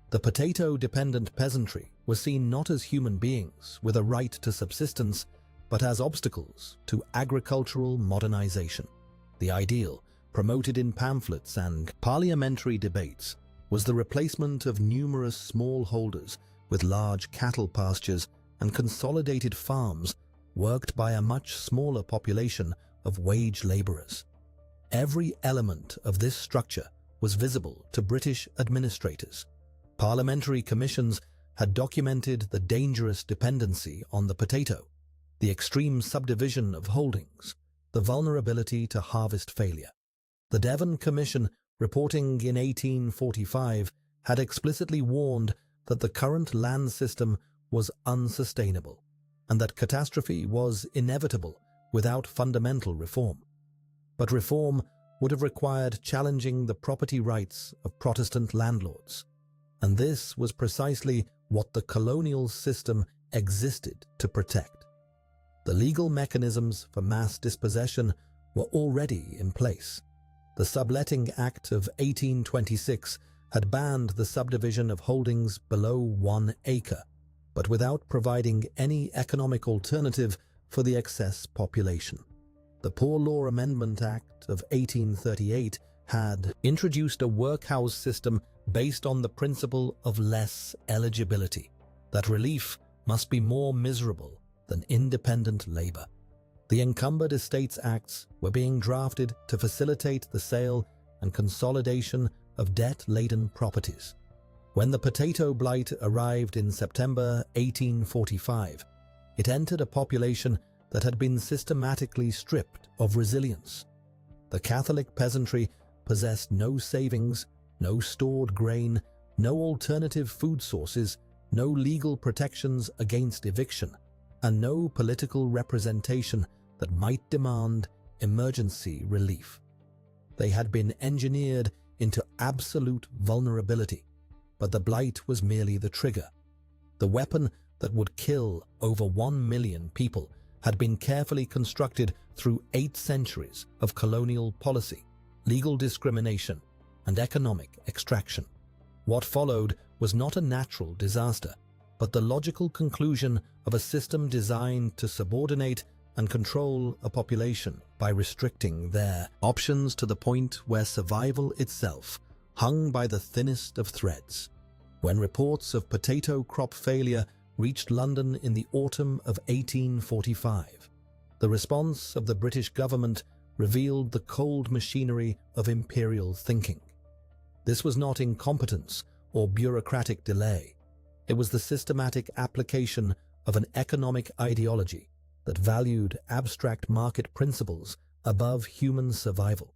The potato-dependent peasantry were seen not as human beings with a right to subsistence, but as obstacles to agricultural modernization. The ideal, promoted in pamphlets and parliamentary debates, was the replacement of numerous smallholders with large cattle pastures and consolidated farms worked by a much smaller population of wage laborers. Every element of this structure was visible to British administrators. Parliamentary commissions had documented the dangerous dependency on the potato, the extreme subdivision of holdings, the vulnerability to harvest failure. The Devon Commission, reporting in 1845, had explicitly warned that the current land system was unsustainable and that catastrophe was inevitable without fundamental reform. But reform would have required challenging the property rights of Protestant landlords, and this was precisely what the colonial system existed to protect. The legal mechanisms for mass dispossession were already in place. The Subletting Act of 1826 had banned the subdivision of holdings below 1 acre, but without providing any economic alternative for the excess population. The Poor Law Amendment Act of 1838 had introduced a workhouse system based on the principle of less eligibility, that relief must be more miserable than independent labor. The Encumbered Estates Acts were being drafted to facilitate the sale and consolidation of debt-laden properties. When the potato blight arrived in September 1845, it entered a population that had been systematically stripped of resilience. The Catholic peasantry possessed no savings, no stored grain, no alternative food sources, no legal protections against eviction, and no political representation that might demand emergency relief. They had been engineered into absolute vulnerability, but the blight was merely the trigger. The weapon that would kill over 1 million people had been carefully constructed through 8 centuries of colonial policy, legal discrimination, and economic extraction. What followed was not a natural disaster, but the logical conclusion of a system designed to subordinate and control a population by restricting their options to the point where survival itself hung by the thinnest of threads. When reports of potato crop failure reached London in the autumn of 1845, the response of the British government revealed the cold machinery of imperial thinking. This was not incompetence or bureaucratic delay. It was the systematic application of an economic ideology that valued abstract market principles above human survival.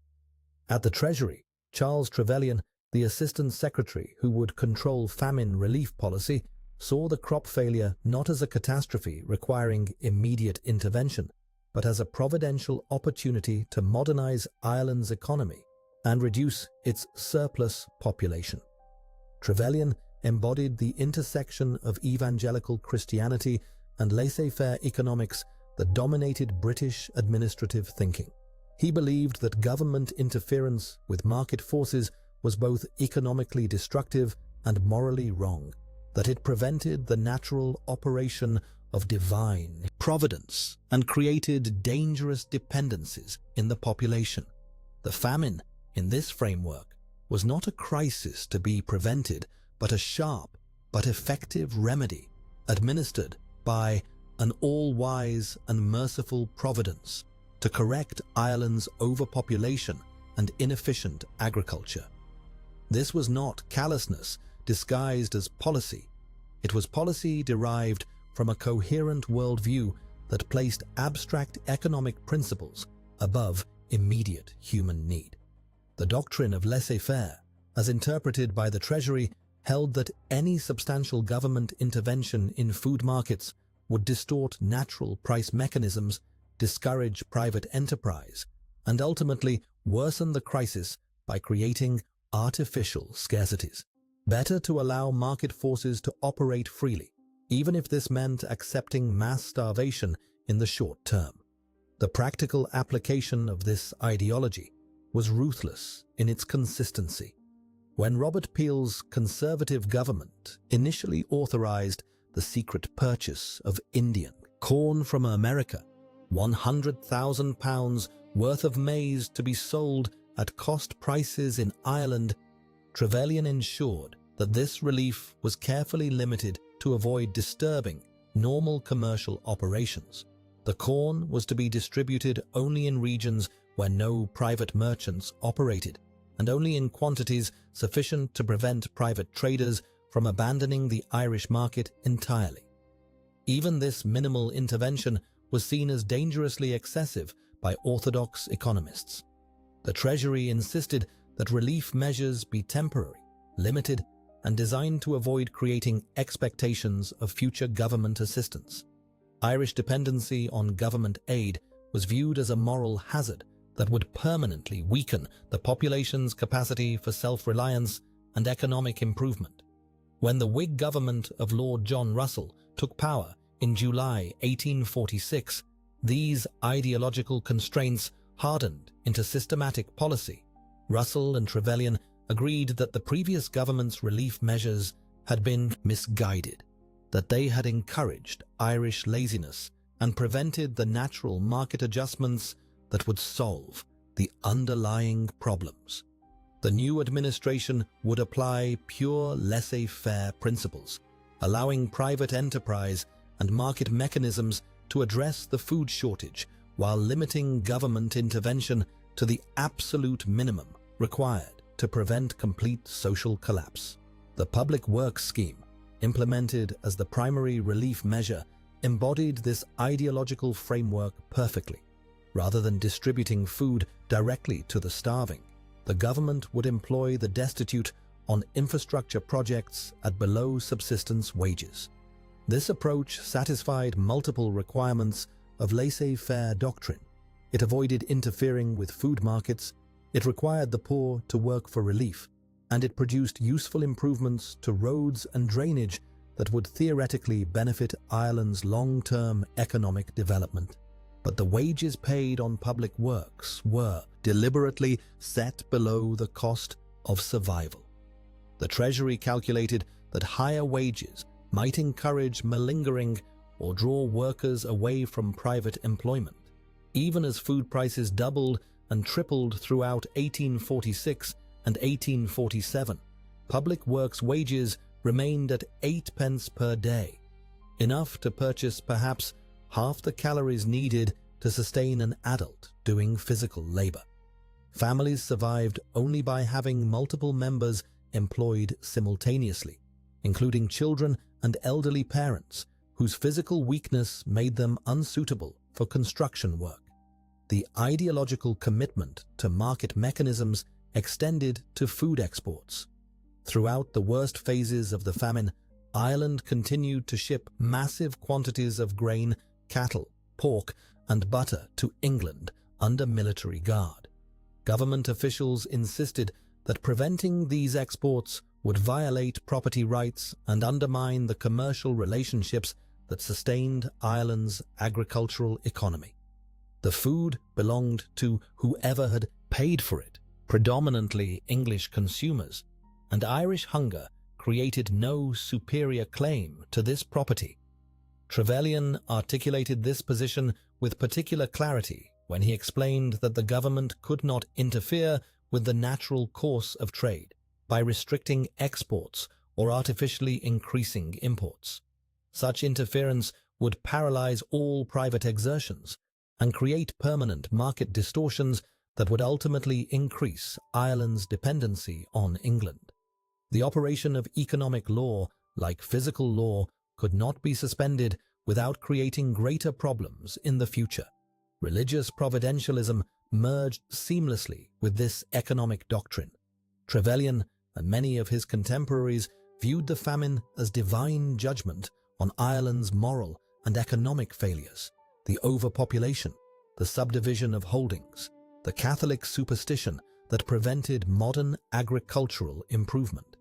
At the Treasury, Charles Trevelyan, the Assistant Secretary who would control famine relief policy, saw the crop failure not as a catastrophe requiring immediate intervention, but as a providential opportunity to modernize Ireland's economy and reduce its surplus population. Trevelyan embodied the intersection of evangelical Christianity and laissez-faire economics that dominated British administrative thinking. He believed that government interference with market forces was both economically destructive and morally wrong, that it prevented the natural operation of divine providence and created dangerous dependencies in the population. The famine, in this framework, was not a crisis to be prevented, but a sharp but effective remedy administered by an all-wise and merciful providence to correct Ireland's overpopulation and inefficient agriculture. This was not callousness disguised as policy. It was policy derived from a coherent worldview that placed abstract economic principles above immediate human need. The doctrine of laissez-faire, as interpreted by the Treasury, held that any substantial government intervention in food markets would distort natural price mechanisms, discourage private enterprise, and ultimately worsen the crisis by creating artificial scarcities. Better to allow market forces to operate freely, even if this meant accepting mass starvation in the short term. The practical application of this ideology was ruthless in its consistency. When Robert Peel's Conservative government initially authorized the secret purchase of Indian corn from America, £100,000 worth of maize to be sold at cost prices in Ireland, Trevelyan ensured that this relief was carefully limited to avoid disturbing normal commercial operations. The corn was to be distributed only in regions where no private merchants operated, and only in quantities sufficient to prevent private traders from abandoning the Irish market entirely. Even this minimal intervention was seen as dangerously excessive by orthodox economists. The Treasury insisted that relief measures be temporary, limited, and designed to avoid creating expectations of future government assistance. Irish dependency on government aid was viewed as a moral hazard that would permanently weaken the population's capacity for self-reliance and economic improvement. When the Whig government of Lord John Russell took power in July 1846, these ideological constraints hardened into systematic policy. Russell and Trevelyan agreed that the previous government's relief measures had been misguided, that they had encouraged Irish laziness and prevented the natural market adjustments that would solve the underlying problems. The new administration would apply pure laissez-faire principles, allowing private enterprise and market mechanisms to address the food shortage while limiting government intervention to the absolute minimum required to prevent complete social collapse. The Public Works Scheme, implemented as the primary relief measure, embodied this ideological framework perfectly. Rather than distributing food directly to the starving, the government would employ the destitute on infrastructure projects at below subsistence wages. This approach satisfied multiple requirements of laissez-faire doctrine. It avoided interfering with food markets, it required the poor to work for relief, and it produced useful improvements to roads and drainage that would theoretically benefit Ireland's long-term economic development. But the wages paid on public works were deliberately set below the cost of survival. The Treasury calculated that higher wages might encourage malingering or draw workers away from private employment. Even as food prices doubled and tripled throughout 1846 and 1847, public works wages remained at 8 pence per day, enough to purchase perhaps half the calories needed to sustain an adult doing physical labor. Families survived only by having multiple members employed simultaneously, including children and elderly parents whose physical weakness made them unsuitable for construction work. The ideological commitment to market mechanisms extended to food exports. Throughout the worst phases of the famine, Ireland continued to ship massive quantities of grain, cattle, pork, and butter to England under military guard. Government officials insisted that preventing these exports would violate property rights and undermine the commercial relationships that sustained Ireland's agricultural economy. The food belonged to whoever had paid for it, predominantly English consumers, and Irish hunger created no superior claim to this property. Trevelyan articulated this position with particular clarity when he explained that the government could not interfere with the natural course of trade by restricting exports or artificially increasing imports. Such interference would paralyze all private exertions and create permanent market distortions that would ultimately increase Ireland's dependency on England. The operation of economic law, like physical law, could not be suspended without creating greater problems in the future. Religious providentialism merged seamlessly with this economic doctrine. Trevelyan and many of his contemporaries viewed the famine as divine judgment on Ireland's moral and economic failures, the overpopulation, the subdivision of holdings, the Catholic superstition that prevented modern agricultural improvement.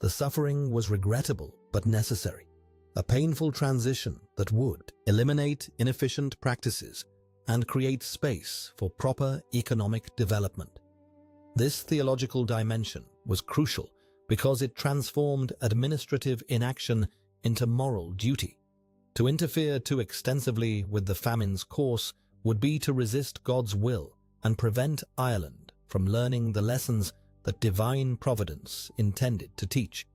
The suffering was regrettable but necessary, a painful transition that would eliminate inefficient practices and create space for proper economic development. This theological dimension was crucial because it transformed administrative inaction into moral duty. To interfere too extensively with the famine's course would be to resist God's will and prevent Ireland from learning the lessons that divine providence intended to teach.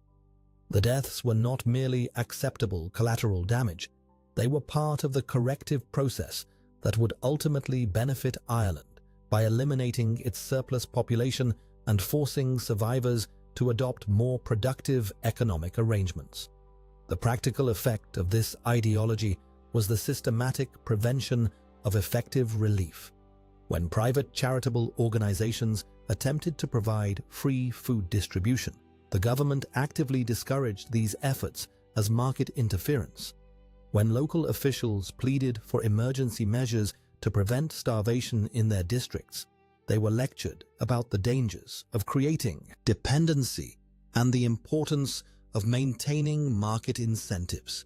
The deaths were not merely acceptable collateral damage, they were part of the corrective process that would ultimately benefit Ireland by eliminating its surplus population and forcing survivors to adopt more productive economic arrangements. The practical effect of this ideology was the systematic prevention of effective relief. When private charitable organizations attempted to provide free food distribution, the government actively discouraged these efforts as market interference. When local officials pleaded for emergency measures to prevent starvation in their districts, they were lectured about the dangers of creating dependency and the importance of maintaining market incentives.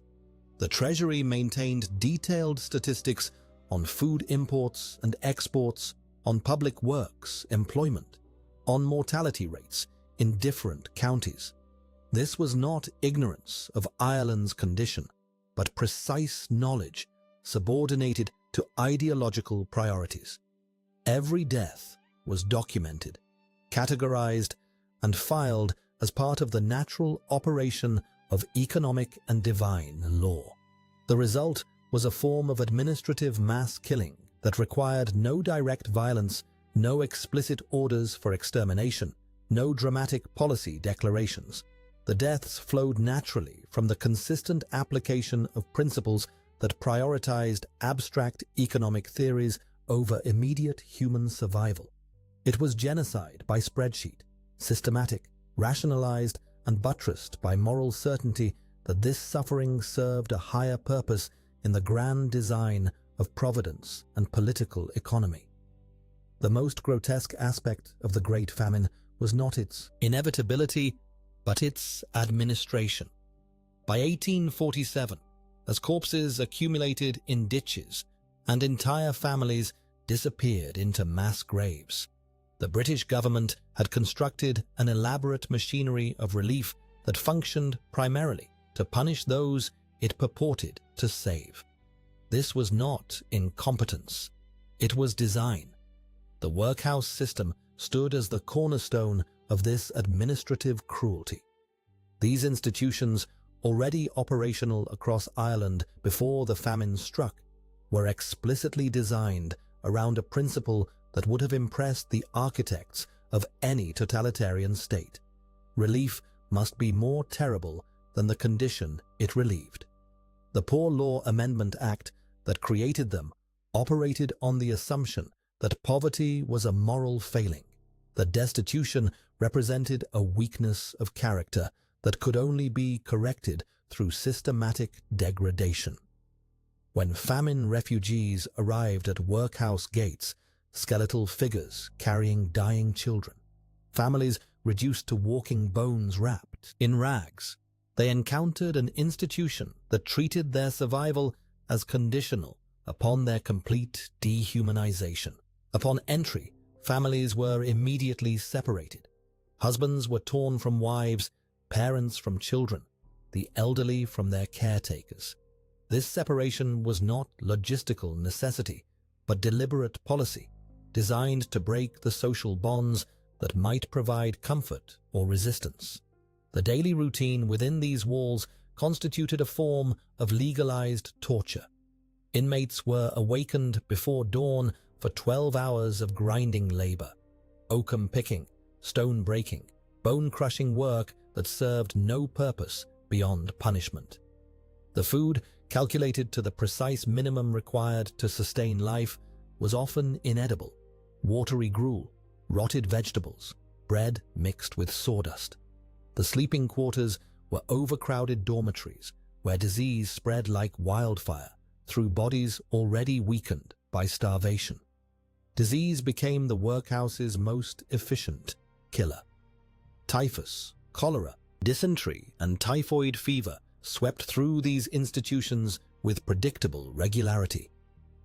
The Treasury maintained detailed statistics on food imports and exports, on public works, employment, on mortality rates in different counties. This was not ignorance of Ireland's condition, but precise knowledge subordinated to ideological priorities. Every death was documented, categorized, and filed as part of the natural operation of economic and divine law. The result was a form of administrative mass killing that required no direct violence, no explicit orders for extermination, no dramatic policy declarations. The deaths flowed naturally from the consistent application of principles that prioritized abstract economic theories over immediate human survival. It was genocide by spreadsheet, systematic, rationalized and buttressed by moral certainty that this suffering served a higher purpose in the grand design of providence and political economy. The most grotesque aspect of the Great Famine was not its inevitability, but its administration. By 1847, as corpses accumulated in ditches and entire families disappeared into mass graves, the British government had constructed an elaborate machinery of relief that functioned primarily to punish those it purported to save. This was not incompetence, it was design. The workhouse system stood as the cornerstone of this administrative cruelty. These institutions, already operational across Ireland before the famine struck, were explicitly designed around a principle that would have impressed the architects of any totalitarian state. Relief must be more terrible than the condition it relieved. The Poor Law Amendment Act that created them operated on the assumption that poverty was a moral failing, that destitution represented a weakness of character that could only be corrected through systematic degradation. When famine refugees arrived at workhouse gates, skeletal figures carrying dying children, families reduced to walking bones wrapped in rags, they encountered an institution that treated their survival as conditional upon their complete dehumanization. Upon entry, families were immediately separated. Husbands were torn from wives, parents from children, the elderly from their caretakers. This separation was not logistical necessity, but deliberate policy, designed to break the social bonds that might provide comfort or resistance. The daily routine within these walls constituted a form of legalized torture. Inmates were awakened before dawn for 12 hours of grinding labor, oakum picking, stone breaking, bone-crushing work that served no purpose beyond punishment. The food, calculated to the precise minimum required to sustain life, was often inedible: watery gruel, rotted vegetables, bread mixed with sawdust. The sleeping quarters were overcrowded dormitories where disease spread like wildfire through bodies already weakened by starvation. Disease became the workhouse's most efficient killer. Typhus, cholera, dysentery, and typhoid fever swept through these institutions with predictable regularity.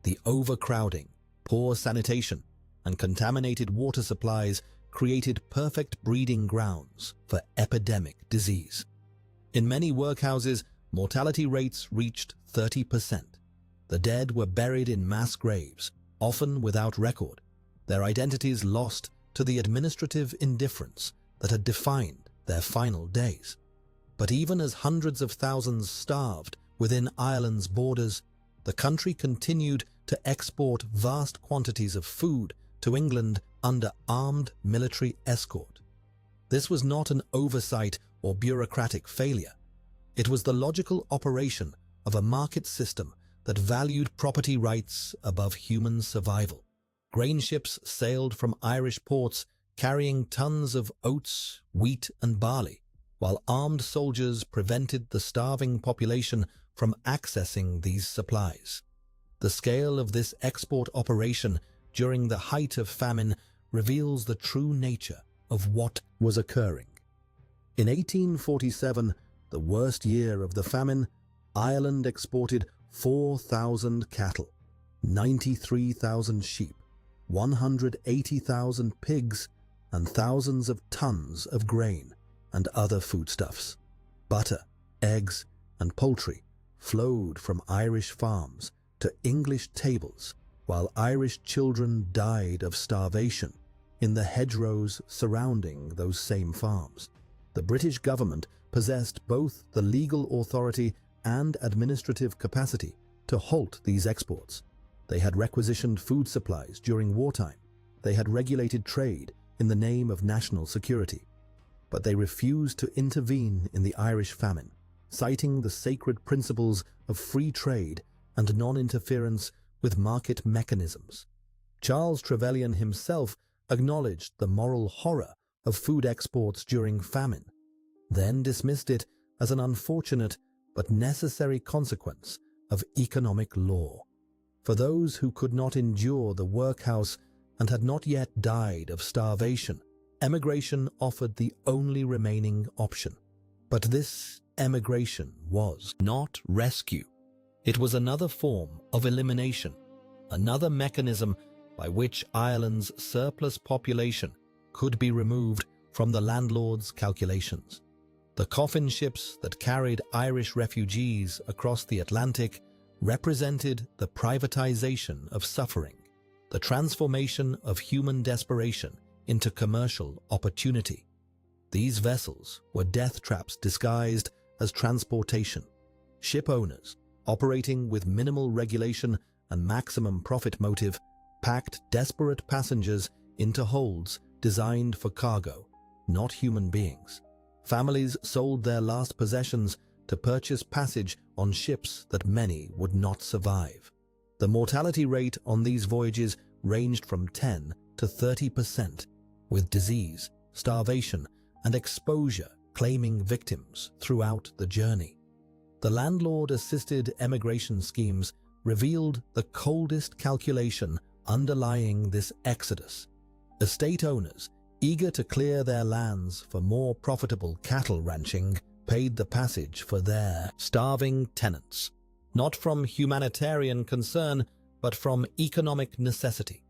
The overcrowding, poor sanitation, and contaminated water supplies created perfect breeding grounds for epidemic disease. In many workhouses, mortality rates reached 30%. The dead were buried in mass graves, often without record, their identities lost to the administrative indifference that had defined their final days. But even as hundreds of thousands starved within Ireland's borders, the country continued to export vast quantities of food to England under armed military escort. This was not an oversight or bureaucratic failure. It was the logical operation of a market system that valued property rights above human survival. Grain ships sailed from Irish ports carrying tons of oats, wheat, and barley, while armed soldiers prevented the starving population from accessing these supplies. The scale of this export operation during the height of famine reveals the true nature of what was occurring. In 1847, the worst year of the famine, Ireland exported 4,000 cattle, 93,000 sheep, 180,000 pigs, and thousands of tons of grain and other foodstuffs. Butter, eggs, and poultry flowed from Irish farms to English tables, while Irish children died of starvation in the hedgerows surrounding those same farms. The British government possessed both the legal authority and administrative capacity to halt these exports. They had requisitioned food supplies during wartime. They had regulated trade in the name of national security. But they refused to intervene in the Irish famine, citing the sacred principles of free trade and non-interference with market mechanisms. Charles Trevelyan himself acknowledged the moral horror of food exports during famine, then dismissed it as an unfortunate but necessary consequence of economic law. For those who could not endure the workhouse and had not yet died of starvation, emigration offered the only remaining option. But this emigration was not rescue. It was another form of elimination, another mechanism by which Ireland's surplus population could be removed from the landlord's calculations. The coffin ships that carried Irish refugees across the Atlantic represented the privatization of suffering, the transformation of human desperation into commercial opportunity. These vessels were death traps disguised as transportation. Ship owners, operating with minimal regulation and maximum profit motive, packed desperate passengers into holds designed for cargo, not human beings. Families sold their last possessions to purchase passage on ships that many would not survive. The mortality rate on these voyages ranged from 10 to 30%, with disease, starvation, and exposure claiming victims throughout the journey. The landlord-assisted emigration schemes revealed the coldest calculation underlying this exodus. Estate owners, eager to clear their lands for more profitable cattle ranching, paid the passage for their starving tenants, not from humanitarian concern, but from economic necessity.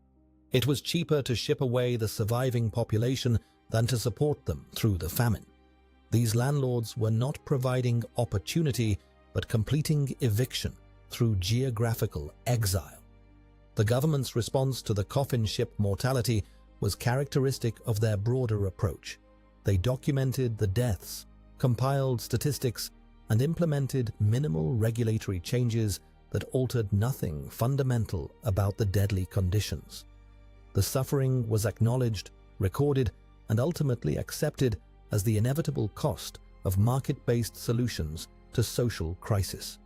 It was cheaper to ship away the surviving population than to support them through the famine. These landlords were not providing opportunity, but completing eviction through geographical exile. The government's response to the coffin ship mortality was characteristic of their broader approach. They documented the deaths, compiled statistics, and implemented minimal regulatory changes that altered nothing fundamental about the deadly conditions. The suffering was acknowledged, recorded, and ultimately accepted as the inevitable cost of market-based solutions to social crisis.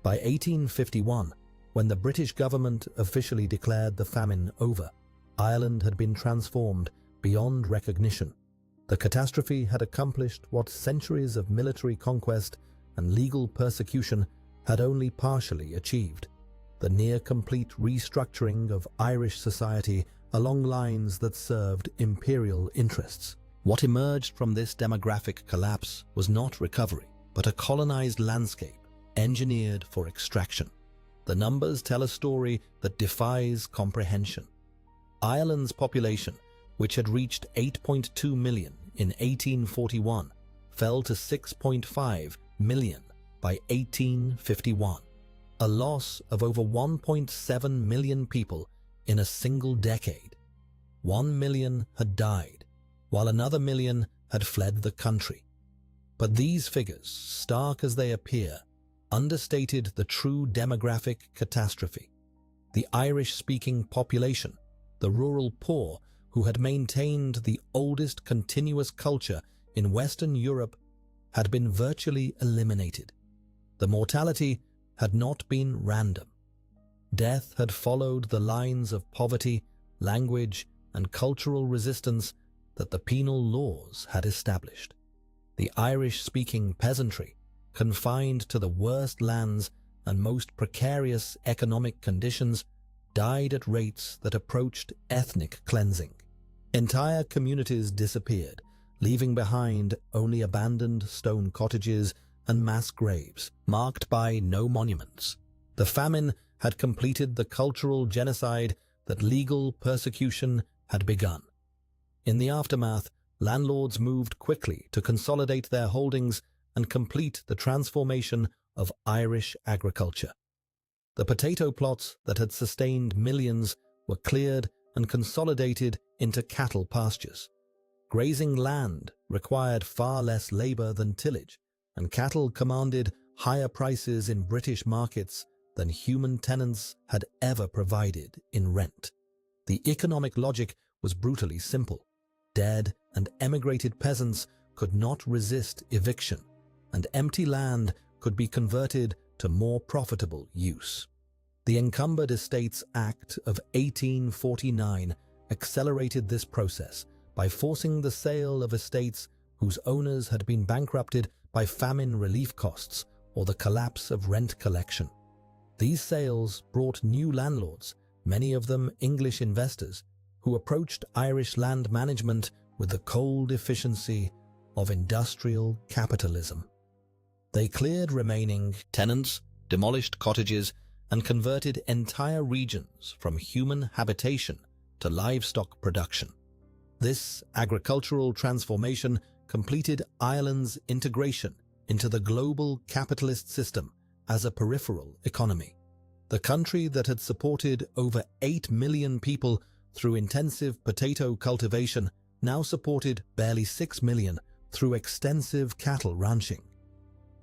By 1851, when the British government officially declared the famine over, Ireland had been transformed beyond recognition. The catastrophe had accomplished what centuries of military conquest and legal persecution had only partially achieved: the near-complete restructuring of Irish society along lines that served imperial interests. What emerged from this demographic collapse was not recovery, but a colonized landscape engineered for extraction. The numbers tell a story that defies comprehension. Ireland's population, which had reached 8.2 million in 1841, fell to 6.5 million by 1851, a loss of over 1.7 million people in a single decade. 1 million had died, while another million had fled the country. But these figures, stark as they appear, understated the true demographic catastrophe. The Irish-speaking population, the rural poor who had maintained the oldest continuous culture in Western Europe, had been virtually eliminated. The mortality had not been random. Death had followed the lines of poverty, language, and cultural resistance that the penal laws had established. The Irish-speaking peasantry, confined to the worst lands and most precarious economic conditions, died at rates that approached ethnic cleansing. Entire communities disappeared, leaving behind only abandoned stone cottages and mass graves, marked by no monuments. The famine had completed the cultural genocide that legal persecution had begun. In the aftermath, landlords moved quickly to consolidate their holdings and complete the transformation of Irish agriculture. The potato plots that had sustained millions were cleared and consolidated into cattle pastures. Grazing land required far less labor than tillage, and cattle commanded higher prices in British markets than human tenants had ever provided in rent. The economic logic was brutally simple. Dead and emigrated peasants could not resist eviction, and empty land could be converted to more profitable use. The Encumbered Estates Act of 1849 accelerated this process by forcing the sale of estates whose owners had been bankrupted by famine relief costs or the collapse of rent collection. These sales brought new landlords, many of them English investors, who approached Irish land management with the cold efficiency of industrial capitalism. They cleared remaining tenants, demolished cottages, and converted entire regions from human habitation to livestock production. This agricultural transformation completed Ireland's integration into the global capitalist system as a peripheral economy. The country that had supported over 8 million people through intensive potato cultivation now supported barely 6 million through extensive cattle ranching.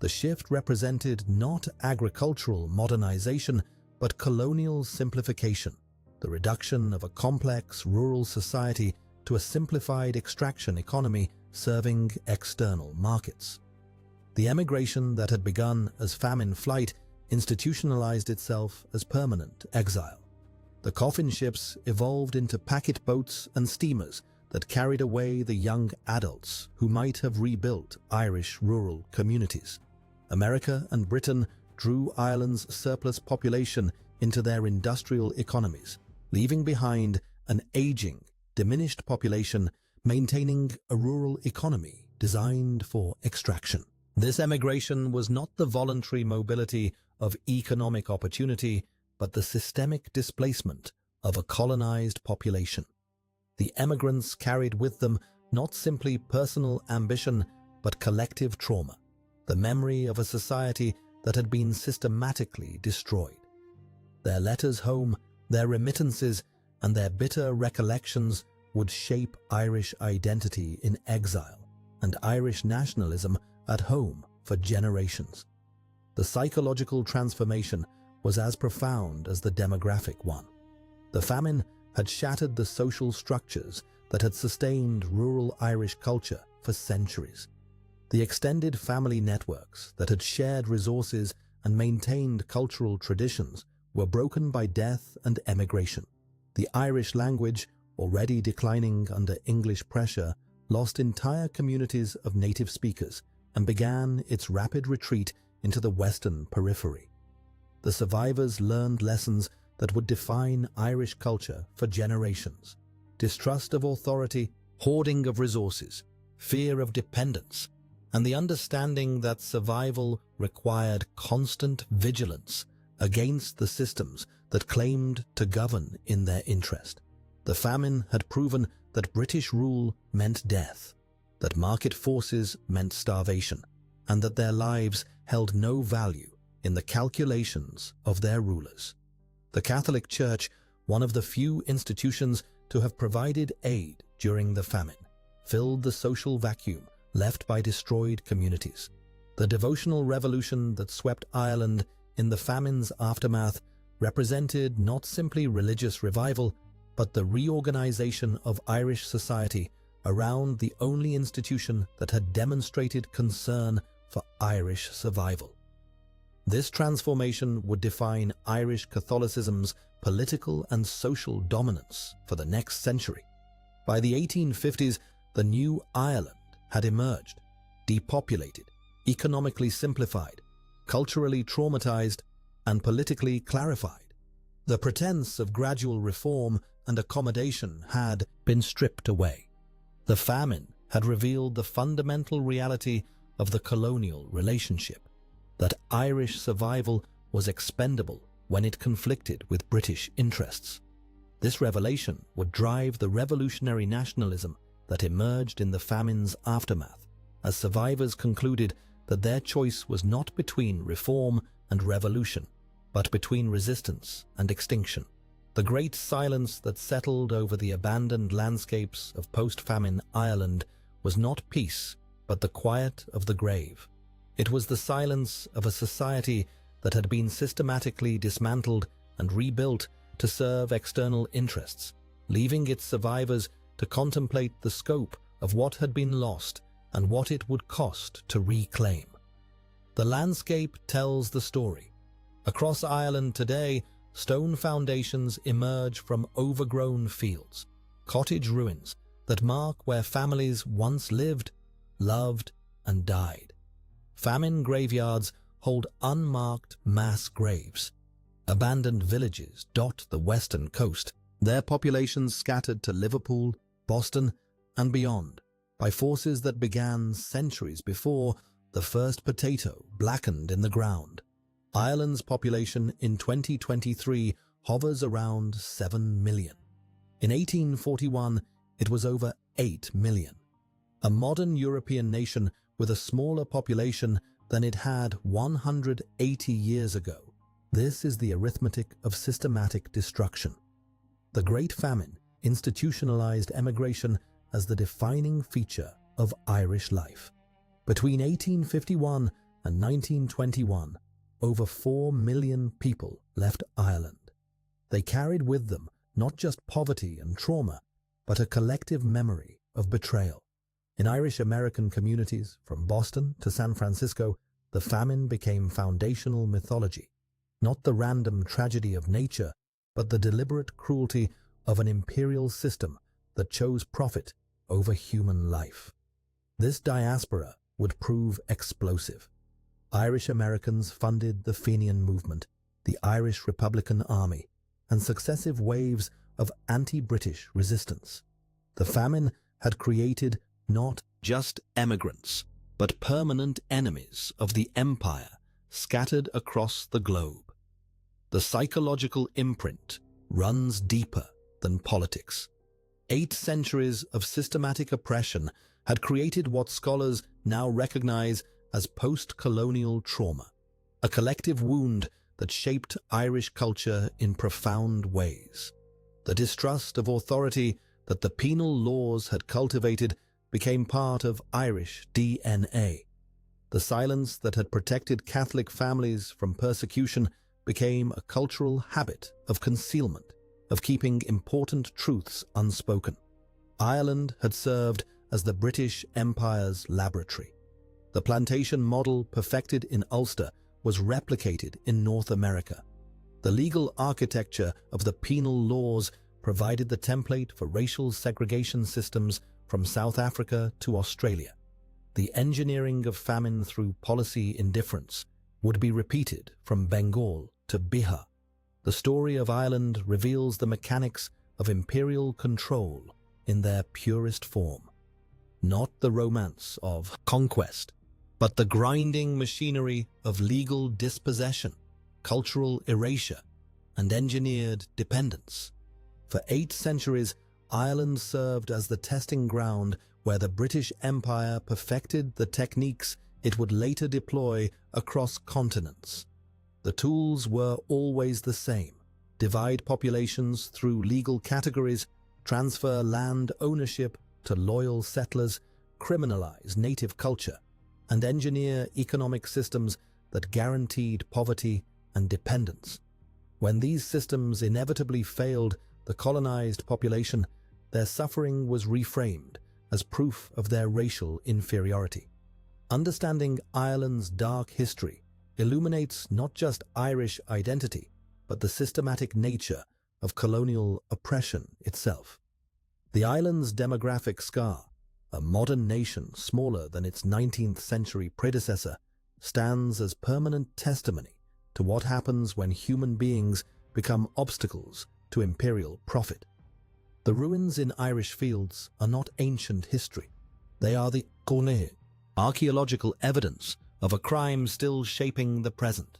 The shift represented not agricultural modernization, but colonial simplification, the reduction of a complex rural society to a simplified extraction economy serving external markets. The emigration that had begun as famine flight institutionalized itself as permanent exile. The coffin ships evolved into packet boats and steamers that carried away the young adults who might have rebuilt Irish rural communities. America and Britain drew Ireland's surplus population into their industrial economies, leaving behind an aging, diminished population maintaining a rural economy designed for extraction. This emigration was not the voluntary mobility of economic opportunity, but the systemic displacement of a colonized population. The emigrants carried with them not simply personal ambition, but collective trauma, the memory of a society that had been systematically destroyed. Their letters home, their remittances, and their bitter recollections would shape Irish identity in exile and Irish nationalism at home for generations. The psychological transformation was as profound as the demographic one. The famine had shattered the social structures that had sustained rural Irish culture for centuries. The extended family networks that had shared resources and maintained cultural traditions were broken by death and emigration. The Irish language, already declining under English pressure, lost entire communities of native speakers and began its rapid retreat into the western periphery. The survivors learned lessons that would define Irish culture for generations: distrust of authority, hoarding of resources, fear of dependence, and the understanding that survival required constant vigilance against the systems that claimed to govern in their interest. The famine had proven that British rule meant death, that market forces meant starvation, and that their lives held no value in the calculations of their rulers. The Catholic Church, one of the few institutions to have provided aid during the famine, filled the social vacuum left by destroyed communities. The devotional revolution that swept Ireland in the famine's aftermath represented not simply religious revival, but the reorganization of Irish society around the only institution that had demonstrated concern for Irish survival. This transformation would define Irish Catholicism's political and social dominance for the next century. By the 1850s, the new Ireland had emerged, depopulated, economically simplified, culturally traumatized, and politically clarified. The pretense of gradual reform and accommodation had been stripped away. The famine had revealed the fundamental reality of the colonial relationship, that Irish survival was expendable when it conflicted with British interests. This revelation would drive the revolutionary nationalism that emerged in the famine's aftermath, as survivors concluded that their choice was not between reform and revolution, but between resistance and extinction. The great silence that settled over the abandoned landscapes of post-famine Ireland was not peace, but the quiet of the grave. It was the silence of a society that had been systematically dismantled and rebuilt to serve external interests, leaving its survivors to contemplate the scope of what had been lost and what it would cost to reclaim. The landscape tells the story. Across Ireland today, stone foundations emerge from overgrown fields, cottage ruins, that mark where families once lived, loved, and died. Famine graveyards hold unmarked mass graves. Abandoned villages dot the western coast, their populations scattered to Liverpool, Boston, and beyond by forces that began centuries before the first potato blackened in the ground. Ireland's population in 2023 hovers around 7 million. In 1841, it was over 8 million. A modern European nation with a smaller population than it had 180 years ago. This is the arithmetic of systematic destruction. The Great Famine institutionalized emigration as the defining feature of Irish life. Between 1851 and 1921, over 4 million people left Ireland. They carried with them not just poverty and trauma, but a collective memory of betrayal. In Irish-American communities, from Boston to San Francisco, the famine became foundational mythology, not the random tragedy of nature, but the deliberate cruelty of an imperial system that chose profit over human life. This diaspora would prove explosive. Irish Americans funded the Fenian movement, the Irish Republican Army, and successive waves of anti-British resistance. The famine had created not just emigrants, but permanent enemies of the empire scattered across the globe. The psychological imprint runs deeper than politics. 8 centuries of systematic oppression had created what scholars now recognize as post-colonial trauma, a collective wound that shaped Irish culture in profound ways. The distrust of authority that the penal laws had cultivated became part of Irish DNA. The silence that had protected Catholic families from persecution became a cultural habit of concealment, of keeping important truths unspoken. Ireland had served as the British Empire's laboratory. The plantation model perfected in Ulster was replicated in North America. The legal architecture of the penal laws provided the template for racial segregation systems from South Africa to Australia. The engineering of famine through policy indifference would be repeated from Bengal to Bihar. The story of Ireland reveals the mechanics of imperial control in their purest form. Not the romance of conquest, but the grinding machinery of legal dispossession, cultural erasure, and engineered dependence. For 8 centuries, Ireland served as the testing ground where the British Empire perfected the techniques it would later deploy across continents. The tools were always the same: divide populations through legal categories, transfer land ownership to loyal settlers, criminalize native culture, and engineer economic systems that guaranteed poverty and dependence. When these systems inevitably failed the colonized population, their suffering was reframed as proof of their racial inferiority. Understanding Ireland's dark history illuminates not just Irish identity, but the systematic nature of colonial oppression itself. The island's demographic scar, a modern nation smaller than its 19th century predecessor, stands as permanent testimony to what happens when human beings become obstacles to imperial profit. The ruins in Irish fields are not ancient history. They are the archaeological evidence of a crime still shaping the present.